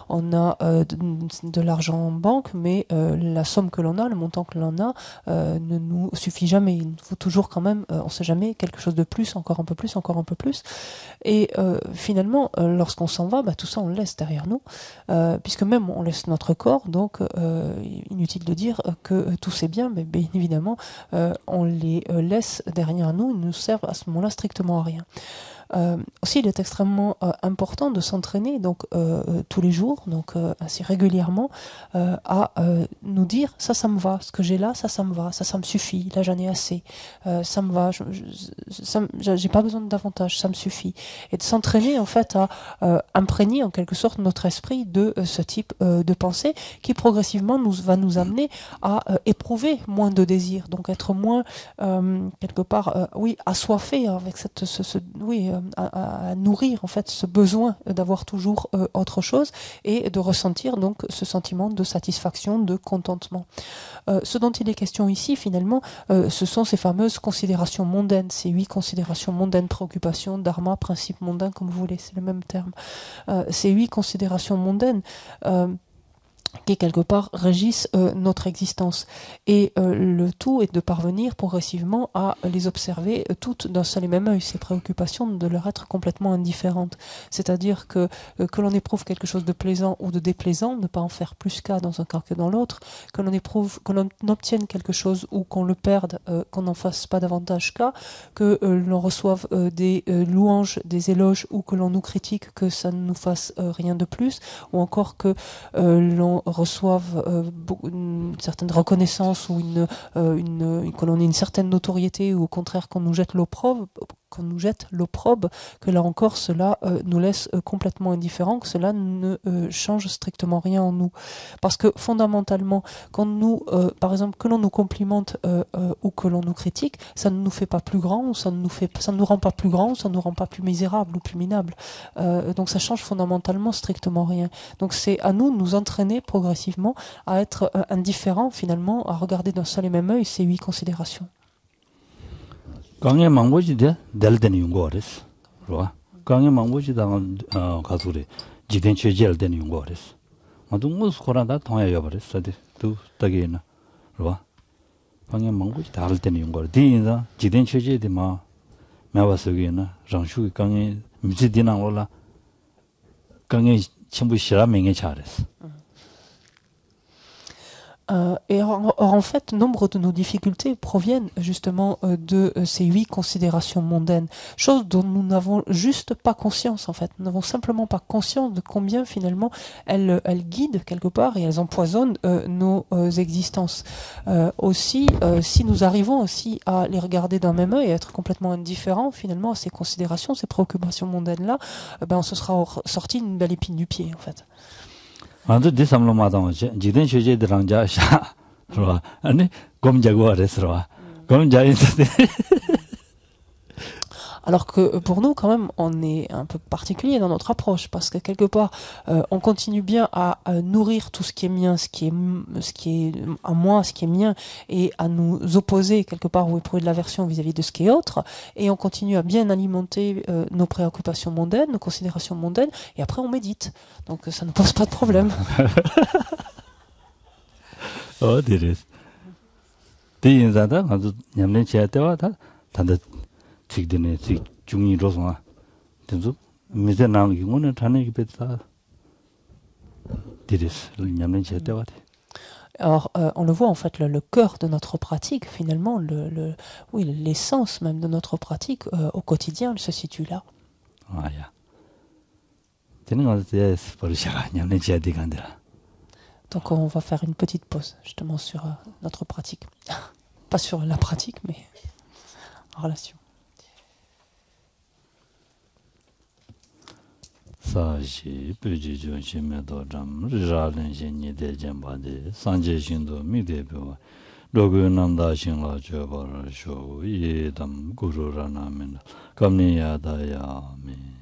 On a de l'argent en banque, mais la somme que l'on a, le montant que l'on a, ne nous suffit jamais. Il nous faut toujours quand même, on ne sait jamais, quelque chose de plus, encore un peu plus, encore un peu plus. Et finalement, lorsqu'on s'en va, tout ça on le laisse derrière nous, puisque même on laisse notre corps, donc inutile de dire que tous ces biens, mais bien évidemment, on les laisse derrière nous, ils ne nous servent à ce moment-là strictement à rien. Aussi, il est extrêmement important de s'entraîner donc tous les jours, donc assez régulièrement, à nous dire ça me va, ce que j'ai là, ça me va, ça me suffit, là j'en ai assez, ça me va, j'ai pas besoin de davantage, ça me suffit, et de s'entraîner en fait à imprégner en quelque sorte notre esprit de ce type de pensée qui progressivement va nous amener à éprouver moins de désirs, donc être moins quelque part assoiffé avec à nourrir en fait ce besoin d'avoir toujours autre chose et de ressentir donc ce sentiment de satisfaction, de contentement. Ce dont il est question ici finalement, ce sont ces fameuses considérations mondaines, ces 8 considérations mondaines, préoccupations, dharma, principes mondains, comme vous voulez, c'est le même terme. Ces 8 considérations mondaines qui quelque part régissent notre existence. Et le tout est de parvenir progressivement à les observer toutes d'un seul et même œil, ces préoccupations, de leur être complètement indifférentes. C'est-à-dire que l'on éprouve quelque chose de plaisant ou de déplaisant, ne pas en faire plus cas dans un cas que dans l'autre, que l'on obtienne quelque chose ou qu'on le perde, qu'on n'en fasse pas davantage cas, que l'on reçoive des louanges, des éloges ou que l'on nous critique, que ça ne nous fasse rien de plus, ou encore que l'on reçoivent une certaine reconnaissance ou que l'on ait une certaine notoriété, ou au contraire qu'on nous jette l'opprobre, que là encore cela nous laisse complètement indifférents, que cela ne change strictement rien en nous. Parce que fondamentalement, quand par exemple, que l'on nous complimente ou que l'on nous critique, ça ne nous fait pas plus grand, ou ça ne nous rend pas plus grand, ça ne nous rend pas plus misérable ou plus minable. Donc ça change fondamentalement strictement rien. Donc c'est à nous de nous entraîner progressivement à être indifférents finalement, à regarder d'un seul et même œil ces 8 considérations. 강에 망고지데 델데니 용거레스. 그러와. 강에 망고지 당 가수리 지된 최제할 때는 용거 그랬어. 아도 무슨 거란다 통해야 버렸어. 또 딱이나. 그봐. 강에 망고지 다를 때는 용거. 뒤인자 지된 최제데 마 매와서기나 장슈 강에 미지디나 올라 강에 전부 시라명에 잘했어. Et en fait, nombre de nos difficultés proviennent justement de ces 8 considérations mondaines, choses dont nous n'avons juste pas conscience en fait. Nous n'avons simplement pas conscience de combien finalement elles guident quelque part et elles empoisonnent nos existences. Aussi, si nous arrivons aussi à les regarder d'un même œil et être complètement indifférents finalement à ces considérations, ces préoccupations mondaines-là, on se sera sorti une belle épine du pied en fait. 아주 디삼로마다 지된 최제들랑 자샤 그러와 아니 검자고 그랬어. 검자인데 Alors que pour nous, quand même, on est un peu particulier dans notre approche, parce que quelque part, on continue bien à nourrir tout ce qui est mien, ce qui est à moi, ce qui est mien, et à nous opposer quelque part ou éprouver de l'aversion vis-à-vis de ce qui est autre, et on continue à bien alimenter nos préoccupations mondaines, nos considérations mondaines, et après on médite. Donc ça ne pose pas de problème. Oh, diris. Diinzada, 아주 냠내 제때와 다 단다 직되네 직 중이로서 된소 미세 나온 경우는 단에 뺐다. 디ris, 냠내 제때와. Alors, on le voit en fait, le cœur de notre pratique, finalement, oui, l'essence même de notre pratique au quotidien, elle se situe là. Ah, ya. 되는 거 같아. 버리셔가 냠내 제때 간다. Donc on va faire une petite pause justement sur notre pratique. Pas sur la pratique, mais en relation. 사시 베지죠 심에도 좀 리라는 신이 대전바데 산제신도 미대표 로그남다 신라 줘버쇼 이담 구루라나면 감니야다야미